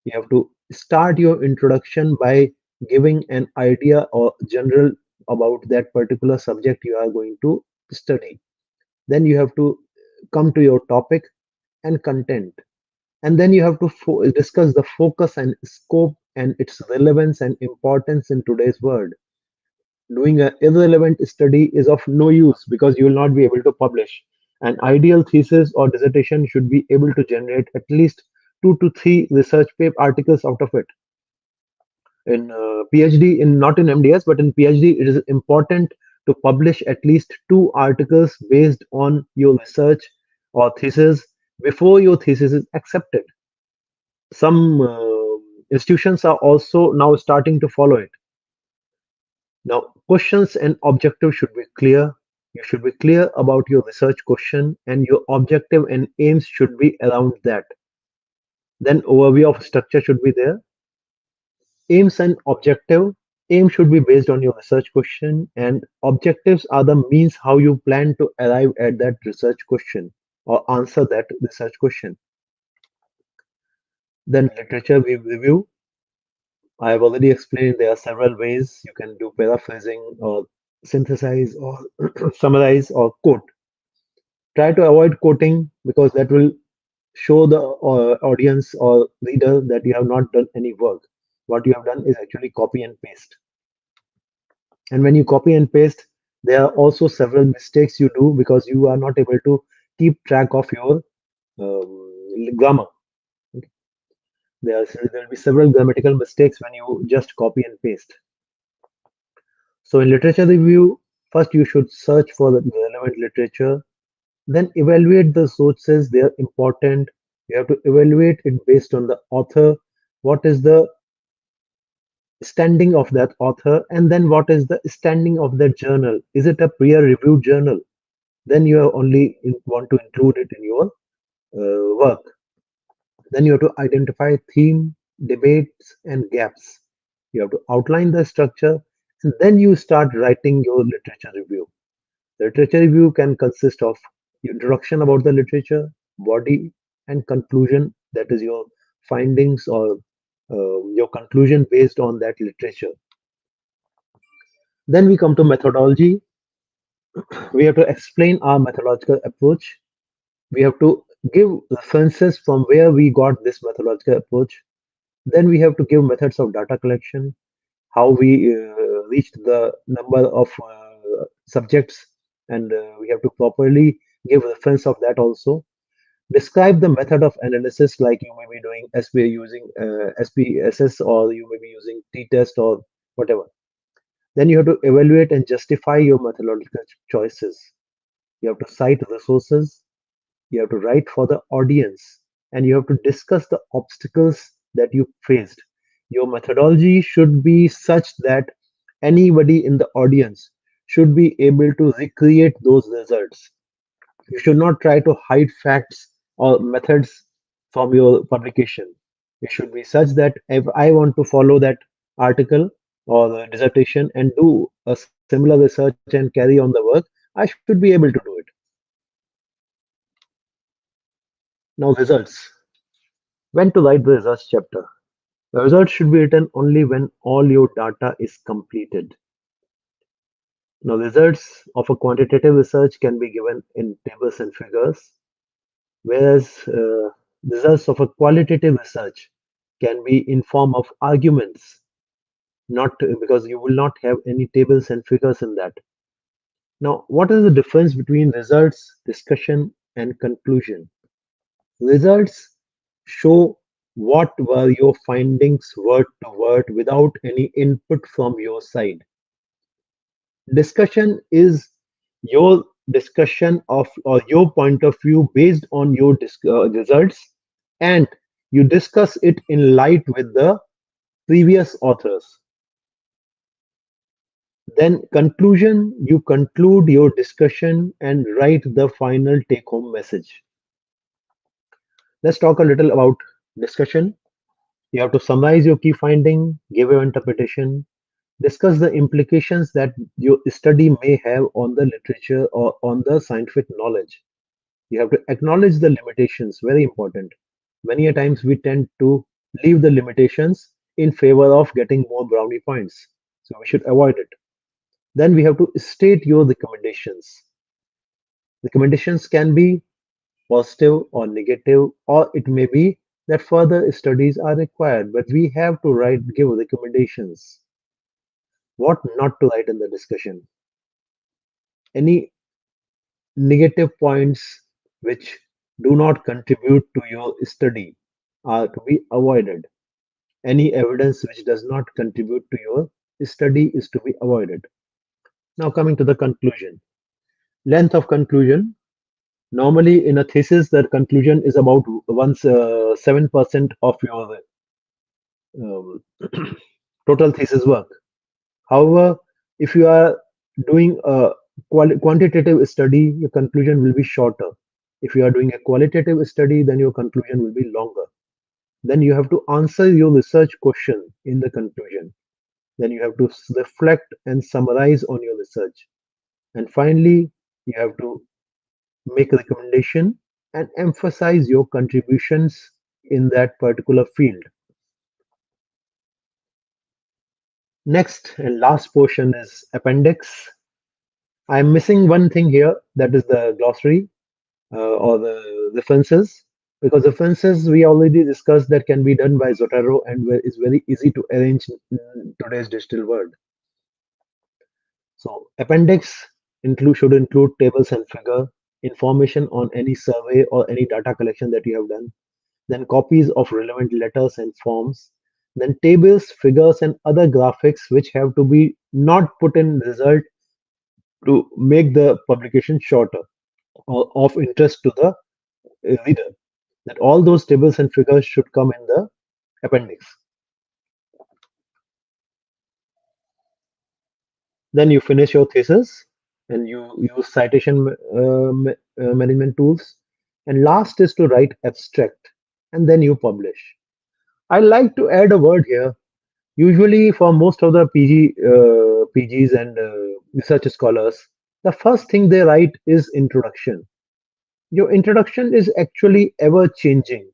S2: You have to start your introduction by giving an idea or general about that particular subject you are going to study. Then you have to come to your topic and content, and then you have to discuss the focus and scope and its relevance and importance in today's world. Doing an irrelevant study is of no use because you will not be able to publish. An ideal thesis or dissertation should be able to generate at least 2 to 3 research paper articles out of it. In PhD, in not in MDS, but in PhD, it is important to publish at least 2 articles based on your research or thesis before your thesis is accepted. Some institutions are also now starting to follow it. Now, questions and objective should be clear. You should be clear about your research question, and your objective and aims should be around that. Then overview of structure should be there. Aims and objective. Aim should be based on your research question, and objectives are the means how you plan to arrive at that research question or answer that research question. Then literature review. I have already explained there are several ways you can do paraphrasing or synthesize or summarize or quote. Try to avoid quoting because that will show the audience or reader that you have not done any work. What you have done is actually copy and paste. And when you copy and paste, there are also several mistakes you do because you are not able to keep track of your grammar. Okay. There will be several grammatical mistakes when you just copy and paste. So in literature review, first you should search for the relevant literature, then evaluate the sources, they are important. You have to evaluate it based on the author, what is the standing of that author, and then what is the standing of that journal. Is it a peer reviewed journal? Then you only want to include it in your work. Then you have to identify theme, debates, and gaps. You have to outline the structure, and then you start writing your literature review. The literature review can consist of introduction about the literature, body, and conclusion. That is your findings or your conclusion based on that literature. Then we come to methodology. We have to explain our methodological approach. We have to give references from where we got this methodological approach. Then we have to give methods of data collection, how we reached the number of subjects, and we have to properly give reference of that also. Describe the method of analysis, like you may be doing SPA using SPSS, or you may be using t-test or whatever. Then you have to evaluate and justify your methodological choices. You have to cite resources, you have to write for the audience, and you have to discuss the obstacles that you faced. Your methodology should be such that anybody in the audience should be able to recreate those results. You should not try to hide facts or methods from your publication. It should be such that if I want to follow that article or the dissertation and do a similar research and carry on the work, I should be able to do it. Now, results. When to write the results chapter? The results should be written only when all your data is completed. Now, results of a quantitative research can be given in tables and figures, whereas results of a qualitative research can be in form of arguments, not because you will not have any tables and figures in that. Now, what is the difference between results, discussion, and conclusion? Results show what were your findings word to word without any input from your side. Discussion is your discussion of or your point of view based on your results, and you discuss it in light with the previous authors. Then conclusion, you conclude your discussion and write the final take home message. Let's talk a little about discussion. You have to summarize your key finding, give your interpretation, discuss the implications that your study may have on the literature or on the scientific knowledge. You have to acknowledge the limitations, very important. Many a times we tend to leave the limitations in favor of getting more brownie points. So we should avoid it. Then we have to state your recommendations. Recommendations can be positive or negative, or it may be that further studies are required, but we have to give recommendations. What not to write in the discussion? Any negative points which do not contribute to your study are to be avoided. Any evidence which does not contribute to your study is to be avoided. Now, coming to the conclusion. Length of conclusion. Normally, in a thesis, the conclusion is about 7% of your um, total thesis work. However, if you are doing a quantitative study, your conclusion will be shorter. If you are doing a qualitative study, then your conclusion will be longer. Then you have to answer your research question in the conclusion. Then you have to reflect and summarize on your research. And finally, you have to make a recommendation and emphasize your contributions in that particular field. Next and last portion is appendix. I'm missing one thing here, that is the glossary or the references, because references we already discussed that can be done by Zotero and is very easy to arrange in today's digital world. So appendix should include tables and figure, information on any survey or any data collection that you have done, then copies of relevant letters and forms, then tables, figures, and other graphics which have to be not put in result to make the publication shorter or of interest to the reader. That all those tables and figures should come in the appendix. Then you finish your thesis and you use citation management tools. And last is to write abstract and then you publish. I like to add a word here. Usually, for most of the PGs and research scholars, the first thing they write is introduction. Your introduction is actually ever changing.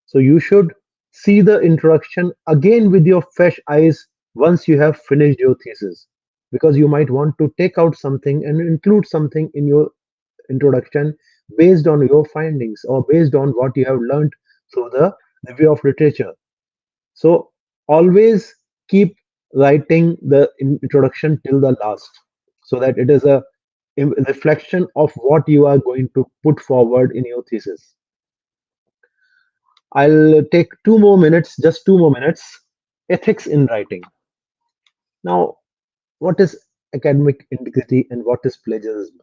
S2: So you should see the introduction again with your fresh eyes once you have finished your thesis. Because you might want to take out something and include something in your introduction based on your findings or based on what you have learned through the review of literature. So always keep writing the introduction till the last so that it is a reflection of what you are going to put forward in your thesis. I'll take 2 more minutes, just 2 more minutes. Ethics in writing. Now, what is academic integrity and what is plagiarism?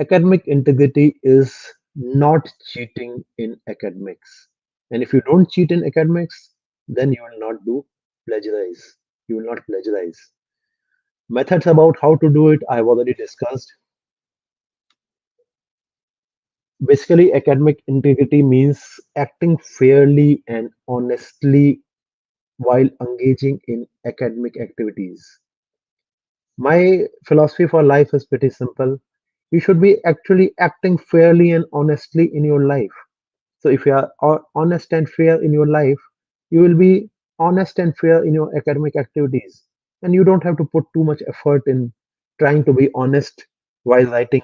S2: Academic integrity is not cheating in academics. And if you don't cheat in academics, then you will not do plagiarize. You will not plagiarize. Methods about how to do it, I have already discussed. Basically, academic integrity means acting fairly and honestly while engaging in academic activities. My philosophy for life is pretty simple. You should be actually acting fairly and honestly in your life. So, if you are honest and fair in your life, you will be honest and fair in your academic activities. And you don't have to put too much effort in trying to be honest while writing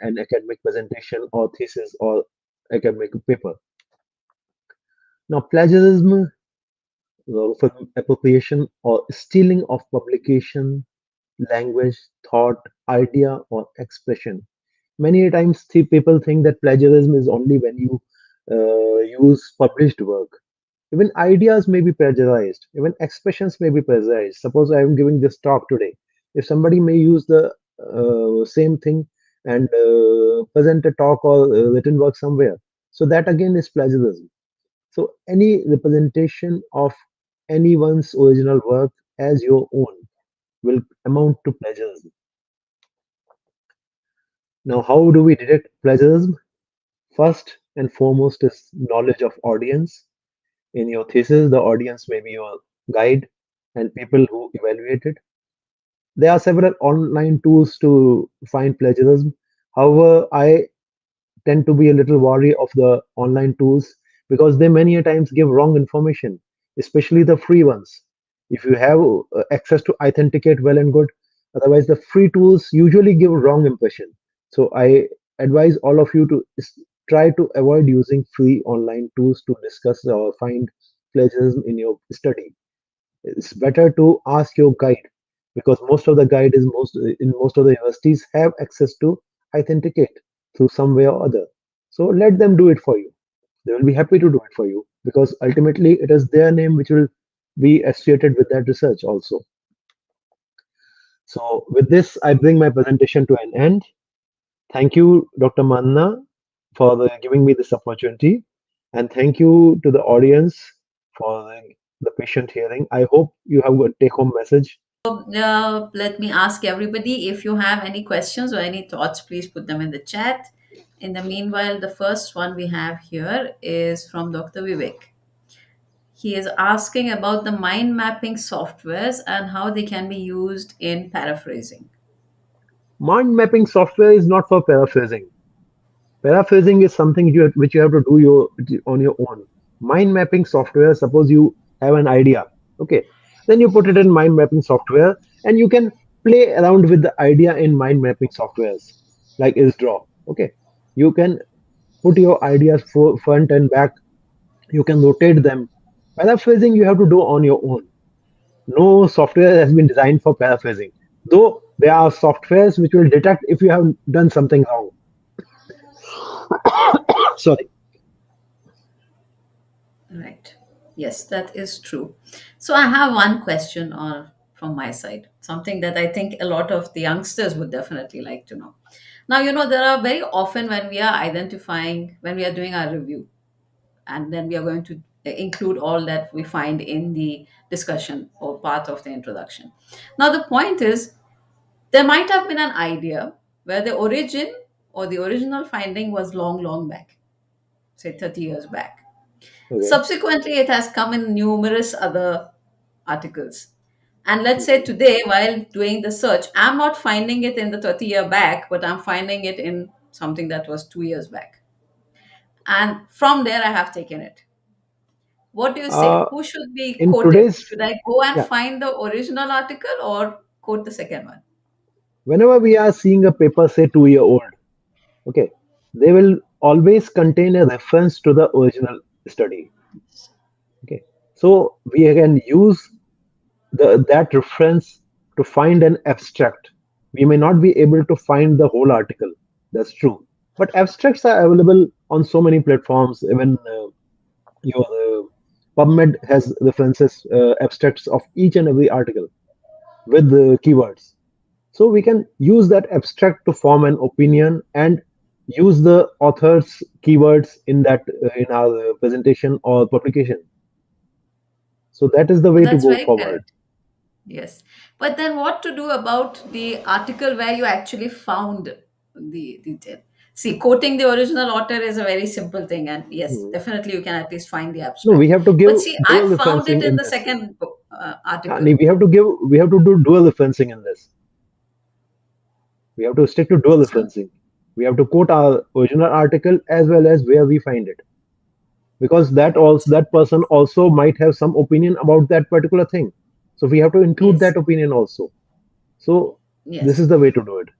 S2: an academic presentation or thesis or academic paper. Now, plagiarism, appropriation, or stealing of publication, language, thought, idea, or expression. Many times, people think that plagiarism is only when you use published work. Even ideas may be plagiarized, even expressions may be plagiarized. Suppose I am giving this talk today. If somebody may use the same thing and present a talk or written work somewhere, so that again is plagiarism. So any representation of anyone's original work as your own will amount to plagiarism. Now, how do we detect plagiarism? First and foremost is knowledge of audience. In your thesis, the audience may be your guide and people who evaluate it. There are several online tools to find plagiarism. However, I tend to be a little wary of the online tools because they many a times give wrong information, especially the free ones. If you have access to authenticate, well and good. Otherwise, the free tools usually give wrong impression. So I advise all of you to try to avoid using free online tools to discuss or find plagiarism in your study. It's better to ask your guide because most of the guide is most of the universities have access to authenticate through some way or other. So let them do it for you. They will be happy to do it for you because ultimately it is their name which will be associated with that research also. So with this, I bring my presentation to an end. Thank you, Dr. Manna, for giving me this opportunity, and thank you to the audience for the patient hearing. I hope you have a take-home message.
S1: Let me ask everybody if you have any questions or any thoughts, please put them in the chat. In the meanwhile, the first one we have here is from Dr. Vivek. He is asking about the mind mapping softwares and how they can be used in paraphrasing.
S2: Mind mapping software is not for paraphrasing. Paraphrasing is something which you have to do on your own. Mind mapping software, suppose you have an idea, okay, then you put it in mind mapping software, and you can play around with the idea in mind mapping softwares like IsDraw. Okay, you can put your ideas front and back. You can rotate them. Paraphrasing you have to do on your own. No software has been designed for paraphrasing, though there are softwares which will detect if you have done something wrong. Sorry.
S1: Right. Yes, that is true. So I have one question from my side, something that I think a lot of the youngsters would definitely like to know. Now, there are very often when we are identifying, when we are doing our review, and then we are going to include all that we find in the discussion or part of the introduction. Now, the point is, there might have been an idea where the origin or the original finding was long, long back, say 30 years back.
S2: Okay.
S1: Subsequently, it has come in numerous other articles. And let's say
S2: Mhm.
S1: today, while doing the search, I'm not finding it in the 30-year back, but I'm finding it in something that was 2 years back. And from there, I have taken it. What do you say?
S2: Uh,
S1: Who should be
S2: in
S1: quoted?
S2: today's
S1: Should I go and
S2: Yeah,
S1: find the original article or quote the second one?
S2: whenever we are seeing a paper say 2 year old, okay, they will always contain a reference to the original study. Okay, so we can use that reference to find an abstract. We may not be able to find the whole article. That's true, but abstracts are available on so many platforms. Even your PubMed has references, abstracts of each and every article with the keywords. So we can use that abstract to form an opinion and use the author's keywords in our presentation or publication. So that is the
S1: Oh,
S2: way to
S1: that's
S2: go
S1: very
S2: forward.
S1: correct. Yes. But then what to do about the article where you actually found the detail? See, quoting the original author is a very simple thing. And yes,
S2: Hmm.
S1: definitely you can at least find the
S2: No, we
S1: abstract.
S2: have to give
S1: But see, I
S2: dual
S1: found it
S2: referencing
S1: in
S2: in
S1: the
S2: this.
S1: second article.
S2: Yani, we have to do dual referencing in this. We have to stick to dual
S1: So,
S2: referencing. We have to quote our original article as well as where we find it, because
S1: correct.
S2: that person also might have some opinion about that particular thing. So we have to include
S1: Yes.
S2: that opinion also. So this
S1: Yes.
S2: is the way to do it.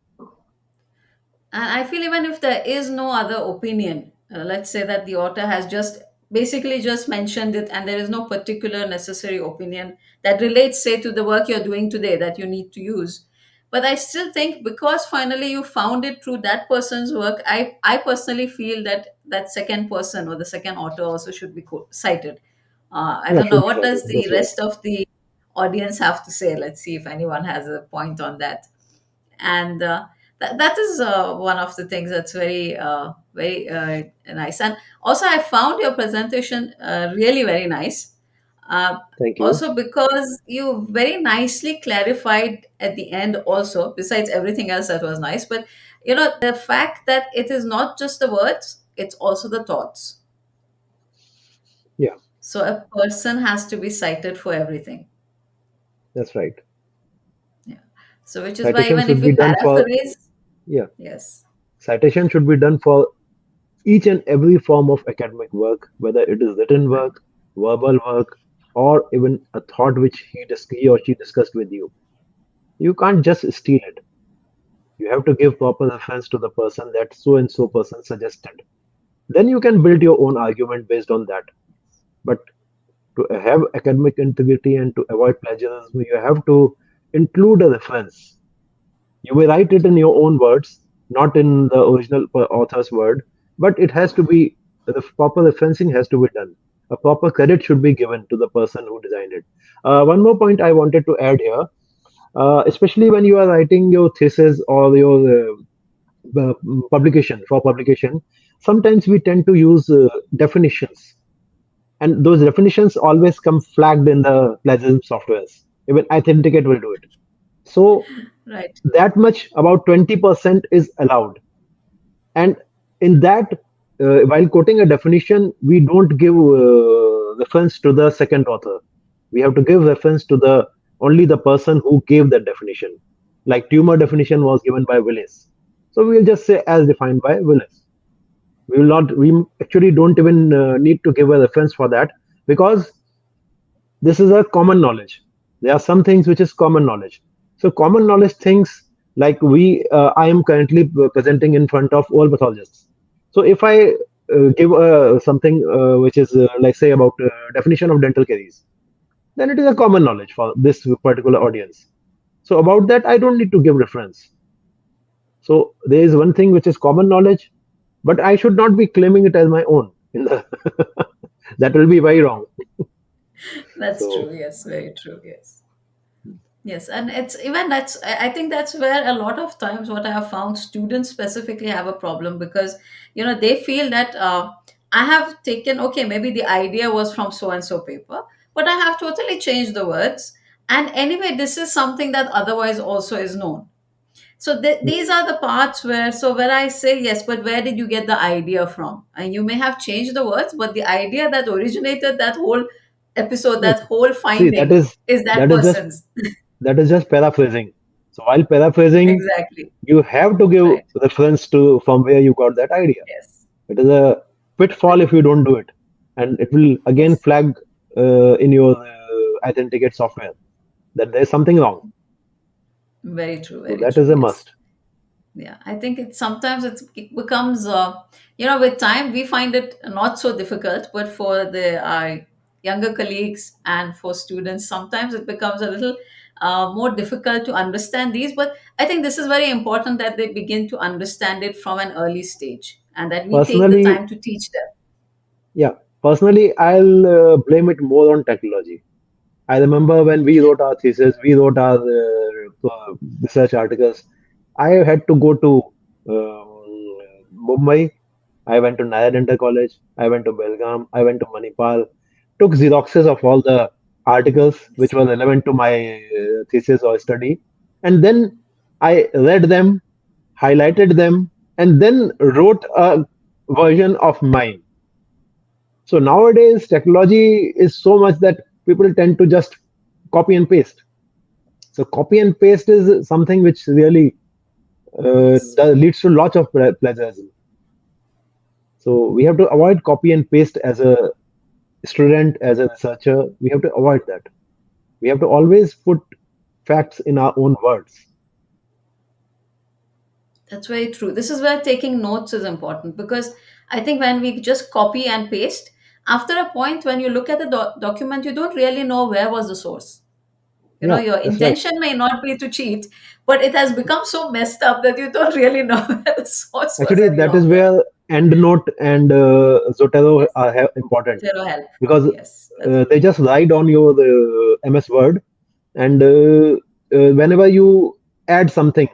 S1: And I feel even if there is no other opinion, let's say that the author has just basically just mentioned it and there is no particular necessary opinion that relates, say, to the work you're doing today that you need to use. But I still think because finally you found it through that person's work, I personally feel that that second person or the second author also should be cited. I
S2: Yeah,
S1: don't know.
S2: should be
S1: What
S2: cited.
S1: does the
S2: That's right.
S1: rest of the audience have to say? Let's see if anyone has a point on that. And that is one of the things that's very nice. And also I found your presentation really very nice, uh,
S2: Thank you.
S1: also because you very nicely clarified at the end also, besides everything else that was nice, but the fact that it is not just the words, it's also the thoughts.
S2: Yeah,
S1: So a person has to be cited for everything.
S2: that's right.
S1: Yeah. So which is why
S2: Citation
S1: even if
S2: should
S1: we
S2: be done for
S1: paraphrase.
S2: Yeah,
S1: Yes.
S2: citation should be done for each and every form of academic work, whether it is written
S1: Right.
S2: work, verbal work, or even a thought which he or she discussed with you. You can't just steal it. You have to give proper reference to the person that so and so person suggested. Then you can build your own argument based on that. But to have academic integrity and to avoid plagiarism, you have to include a reference. You may write it in your own words, not in the original author's word, but it has to be the proper referencing has to be done. A proper credit should be given to the person who designed it. One more point I wanted to add here, especially when you are writing your thesis or your publication for publication, sometimes we tend to use definitions, and those definitions always come flagged in the plagiarism softwares. Even Authenticate will do it. So
S1: Right.
S2: that much, about 20% is allowed, and in that, while quoting a definition, we don't give reference to the second author. We have to give reference to the only the person who gave that definition. Like tumor definition was given by Willis, so we will just say as defined by Willis. We will not. We actually don't even need to give a reference for that because this is a common knowledge. There are some things which is common knowledge. So common knowledge things like I am currently presenting in front of all pathologists. So if I give something which is like say about definition of dental caries, then it is a common knowledge for this particular audience. So about that I don't need to give reference. So there is one thing which is common knowledge, but I should not be claiming it as my own in the that will be very wrong.
S1: That's
S2: So
S1: true. Yes, very true. Yes. Yes, and it's even that's I think that's where a lot of times what I have found students specifically have a problem because they feel that I have taken, okay, maybe the idea was from so and so paper, but I have totally changed the words, and anyway this is something that otherwise also is known. So these are the parts where I say yes, but where did you get the idea from? And you may have changed the words, but the idea that originated that whole episode,
S2: yes,
S1: that whole
S2: see
S1: finding, is that
S2: that is just
S1: person's.
S2: that is just paraphrasing. So while paraphrasing,
S1: Exactly.
S2: you have to give
S1: Right.
S2: reference to from where you got that idea.
S1: Yes.
S2: It is a pitfall if you don't do it, and it will again
S1: Yes.
S2: flag in your authenticate software that there is something wrong.
S1: Very true.
S2: So
S1: Very
S2: that
S1: true.
S2: is a
S1: Yes.
S2: must.
S1: Yeah, I think it becomes with time we find it not so difficult, but for the younger colleagues and for students sometimes it becomes a little more difficult to understand these. But I think this is very important that they begin to understand it from an early stage and that we take the
S2: Personally,
S1: time to teach them.
S2: yeah, personally, I'll blame it more on technology. I remember when we wrote our thesis, we wrote our research articles. I had to go to Mumbai. I went to Naya Dental College. I went to Belgaum. I went to Manipal. Took xeroxes of all the articles which
S1: Yes.
S2: were relevant to my thesis or study, and then I read them, highlighted them, and then wrote a version of mine. So nowadays, technology is so much that people tend to just copy and paste. So copy and paste is something which really
S1: Yes.
S2: leads to lots of plagiarism. So we have to avoid copy and paste as a student, as a researcher. We have to avoid that. We have to always put facts in our own words.
S1: That's very true. This is where taking notes is important because I think when we just copy and paste, after a point, when you look at the document, you don't really know where was the source.
S2: Yeah,
S1: Your
S2: that's right.
S1: intention may not be to cheat, but it has become so messed up that you don't really know where the source was
S2: Actually,
S1: any
S2: that is
S1: longer.
S2: where EndNote and Zotero are important
S1: Zero help.
S2: because
S1: Yes, that's
S2: they just write on your MS Word, and whenever you add something,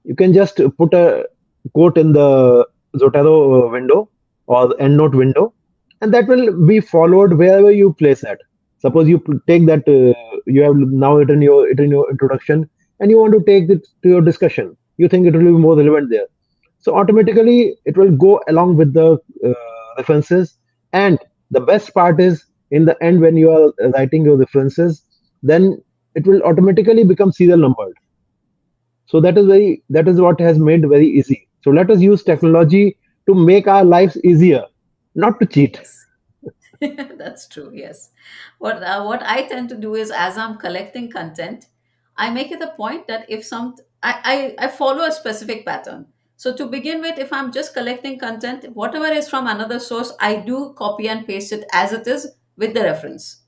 S2: you can just put a quote in the Zotero window or EndNote window, and that will be followed wherever you place that. Suppose you take that you have now written your introduction, and you want to take it to your discussion. You think it will be more relevant there, so automatically it will go along with the references. And the best part is in the end when you are writing your references, then it will automatically become serial numbered. So that is what has made very easy. So let us use technology to make our lives easier, not to cheat.
S1: yes. That's true. Yes. What I tend to do is, as I'm collecting content, I make it a point that if I follow a specific pattern. So to begin with, if I'm just collecting content, whatever is from another source, I do copy and paste it as it is with the reference.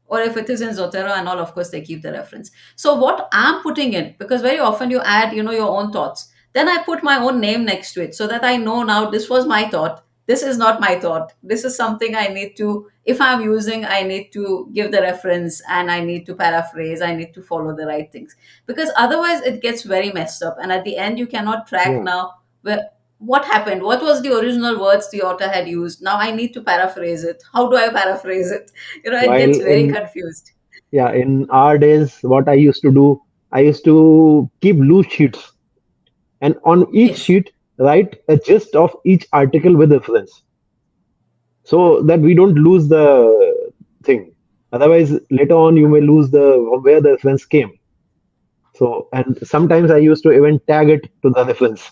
S1: Or if it is in Zotero and all, of course, they keep the reference. So what I'm putting in, because very often you add, your own thoughts. Then I put my own name next to it so that I know now this was my thought. This is not my thought. This is something I need to, if I'm using, I need to give the reference and I need to paraphrase. I need to follow the right things because otherwise it gets very messed up. And at the end, you cannot track
S2: Yeah.
S1: now where what happened, what was the original words the author had used. Now I need to paraphrase it. How do I paraphrase it? It
S2: While
S1: gets very
S2: in
S1: confused.
S2: in our days, what I used to do, I used to keep loose sheets, and on each
S1: Yes.
S2: sheet write a gist of each article with reference, so that we don't lose the thing. Otherwise, later on, you may lose the where the reference came. So, and sometimes I used to even tag it to the reference.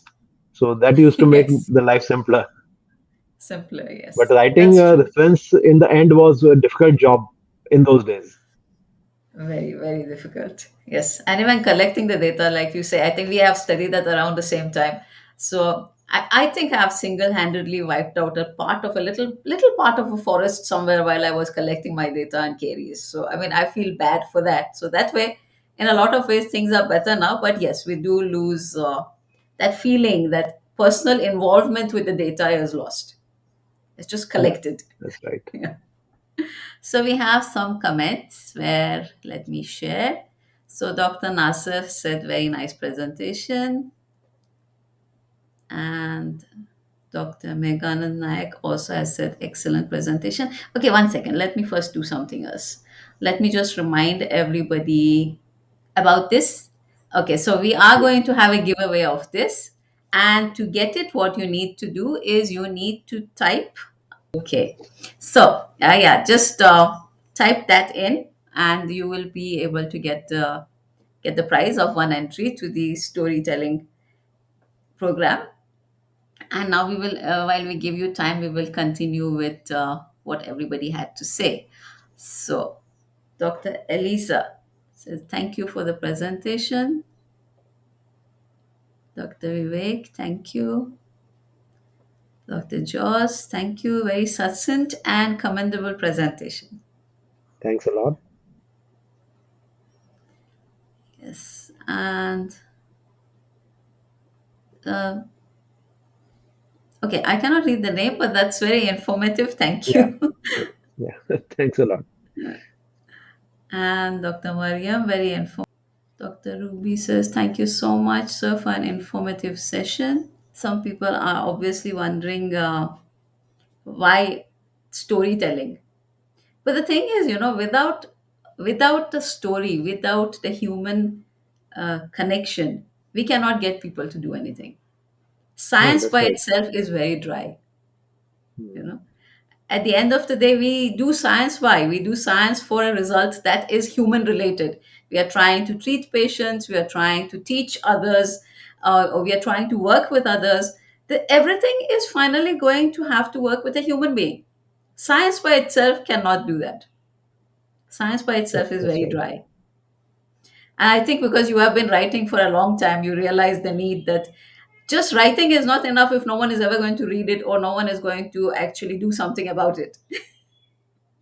S2: So that used to make
S1: Yes,
S2: the life simpler.
S1: simpler.
S2: But
S1: Yes,
S2: writing
S1: that's
S2: a
S1: true.
S2: reference in the end was a difficult job in those days.
S1: Very, very difficult. Yes. And even collecting the data, like you say, I think we have studied that around the same time. So I think I've single-handedly wiped out a part of a little part of a forest somewhere while I was collecting my data and queries. So I mean, I feel bad for that. So that way, in a lot of ways, things are better now. But yes, we do lose that feeling, that personal involvement with the data is lost. It's just
S2: Yeah,
S1: collected.
S2: that's right.
S1: Yeah. So we have some comments where let me share. So Dr. Nasser said very nice presentation, and Dr. Meghanand Nayak also has said excellent presentation. Okay, one second. Let me first do something else. Let me just remind everybody about this. Okay, so we are
S2: Yeah,
S1: going to have a giveaway of this. And to get it, what you need to do is you need to type. Okay. So, yeah, just type that in and you will be able to get the prize of one entry to the storytelling program. And now we will, while we give you time, we will continue with what everybody had to say. So, Dr. Elisa says, thank you for the presentation. Dr. Vivek, thank you. Dr. Jaws, thank you. Very succinct and commendable presentation.
S2: thanks a lot.
S1: Yes. And uh, okay, I cannot read the name, but that's very informative. Thank
S2: Yeah,
S1: you.
S2: yeah, thanks a lot.
S1: And Dr. Mariam, very informative. Dr. Ruby says, thank you so much, sir, for an informative session. Some people are obviously wondering why storytelling. But the thing is, without the story, without the human connection, we cannot get people to do anything.
S2: Yeah,
S1: Science
S2: that's
S1: by
S2: right.
S1: itself is very dry, you
S2: Hmm.
S1: know at the end of the day, we do science. Why? We do science for a result that is human related. We are trying to treat patients, we are trying to teach others, or we are trying to work with others. Everything is finally going to have to work with a human being. Science by itself cannot do that. Science by
S2: Yeah,
S1: itself is
S2: that's
S1: very
S2: right.
S1: dry. And I think because you have been writing for a long time, you realize the need that just writing is not enough if no one is ever going to read it or no one is going to actually do something about it.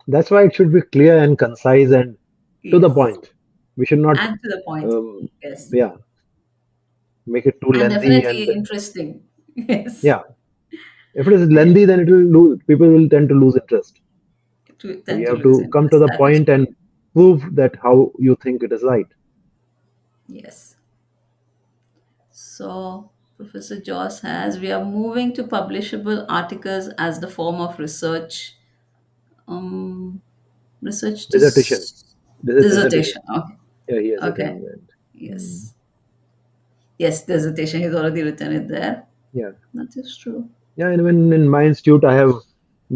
S2: That's why it should be clear and concise and to the
S1: Yes.
S2: point. We should not,
S1: And to the point.
S2: um,
S1: Yes.
S2: yeah, make it too
S1: And
S2: lengthy. And
S1: definitely interesting. Yes.
S2: yeah, if it is
S1: I
S2: lengthy, then it will lose. People will tend to lose interest.
S1: to
S2: So
S1: tend
S2: you
S1: to
S2: have
S1: lose
S2: to come to
S1: interest.
S2: the
S1: That is
S2: point and prove that how you think it is right.
S1: yes. So Professor Joss has we are moving to publishable articles as the form of research. Um research
S2: Dissertation. Dissertation.
S1: dissertation. Okay.
S2: Yeah, he has
S1: Okay.
S2: written that. Mm,
S1: Yes. Yes, dissertation. He's already written it there.
S2: yeah.
S1: That is true.
S2: Yeah, and even in my institute, I have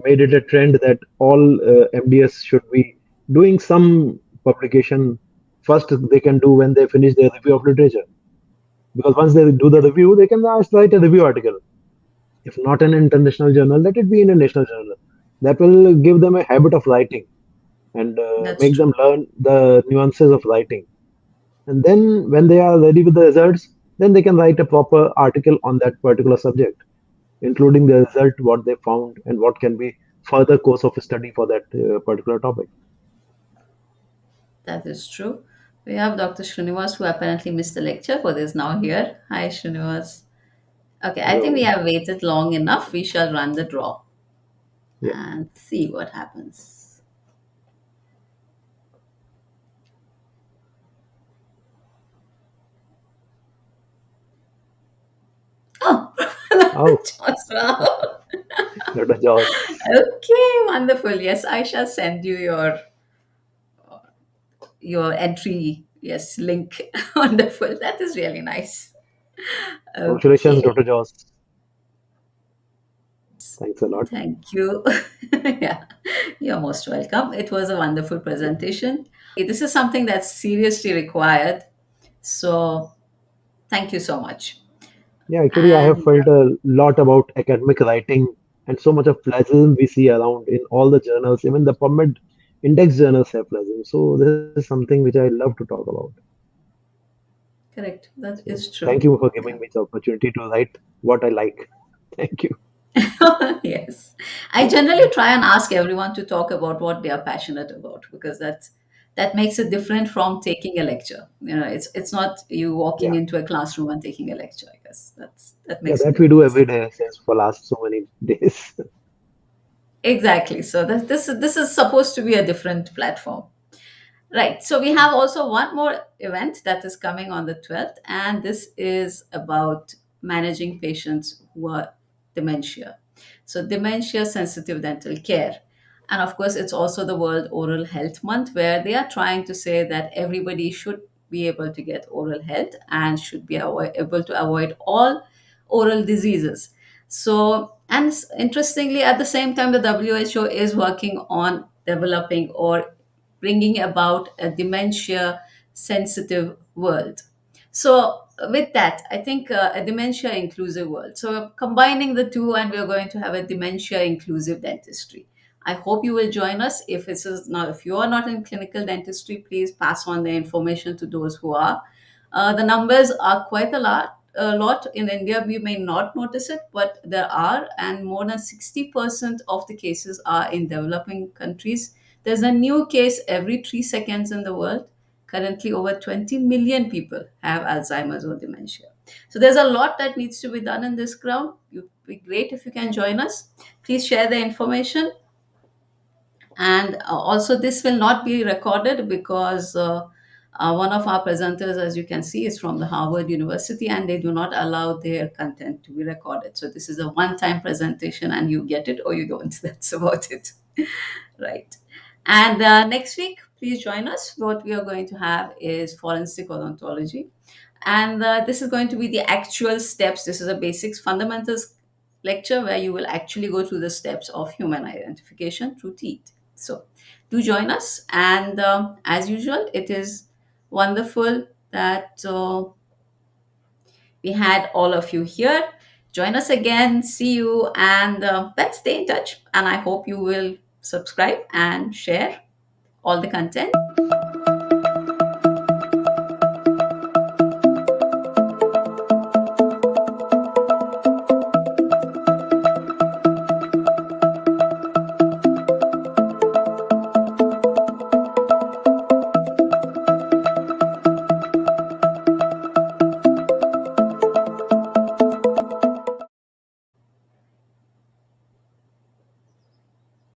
S2: made it a trend that all MDS should be doing some publication first they can do when they finish their review of literature. Because once they do the review, they can ask write a review article. If not an international journal, let it be in a national journal. That will give them a habit of writing and
S1: That's
S2: make
S1: true.
S2: them learn the nuances of writing. And then when they are ready with the results, then they can write a proper article on that particular subject, including the result, what they found, and what can be further course of study for that particular topic.
S1: That is true. We have Dr. Srinivas who apparently missed the lecture but is now here. Hi Srinivas. Okay, I think we
S2: Hello.
S1: have waited long enough. We shall run the draw
S2: Yeah.
S1: and see what happens. Oh,
S2: Oh,
S1: just wow.
S2: Dr. Jaws.
S1: Okay, wonderful. Yes, I shall send you your entry. Yes, link. Wonderful. That is really nice.
S2: Congratulations,
S1: Okay.
S2: Dr. Jaws. Thanks a lot.
S1: Thank you. Yeah, you're most welcome. It was a wonderful
S2: Yeah.
S1: presentation. This is something that's seriously required. So, thank you so much.
S2: Yeah, actually, I have
S1: And
S2: felt a lot about academic writing and so much of plagiarism we see around in all the journals. Even the PubMed index journals have plagiarism. So this is something which I love to talk about.
S1: correct, that
S2: So
S1: is
S2: thank
S1: true.
S2: you for
S1: Yeah.
S2: giving me the opportunity to write what I like. Thank you.
S1: Yes. I generally try and ask everyone to talk about what they are passionate about because that makes it different from taking a lecture. It's not you walking
S2: Yeah,
S1: into a classroom and taking a lecture, I guess. That
S2: yeah,
S1: makes a
S2: that we do
S1: difference.
S2: every day since for last so many days.
S1: Exactly. So this is supposed to be a different platform. Right. So we have also one more event that is coming on the 12th, and this is about managing patients who are dementia. So, dementia sensitive dental care. And of course, it's also the World Oral Health Month, where they are trying to say that everybody should be able to get oral health and should be able to avoid all oral diseases. So, and interestingly, at the same time, the WHO is working on developing or bringing about a dementia sensitive world. So, with that, I think a dementia inclusive world. So, we're combining the two, and we're going to have a dementia inclusive dentistry. I hope you will join us. If you are not in clinical dentistry, please pass on the information to those who are. The numbers are quite a lot in India. We may not notice it, but there are, and more than 60% of the cases are in developing countries. There's a new case every 3 seconds in the world. Currently, over 20 million people have Alzheimer's or dementia. So there's a lot that needs to be done in this ground. It would be great if you can join us. Please share the information. And also, this will not be recorded because one of our presenters, as you can see, is from the Harvard University, and they do not allow their content to be recorded. So this is a one-time presentation, and you get it or you don't. That's about it. Right. And next week, please join us. What we are going to have is forensic odontology. And this is going to be the actual steps. This is a basics fundamentals lecture where you will actually go through the steps of human identification through teeth. So do join us. And as usual, it is wonderful that we had all of you here. Join us again. See you. And let's stay in touch. And I hope you will subscribe and share all the content.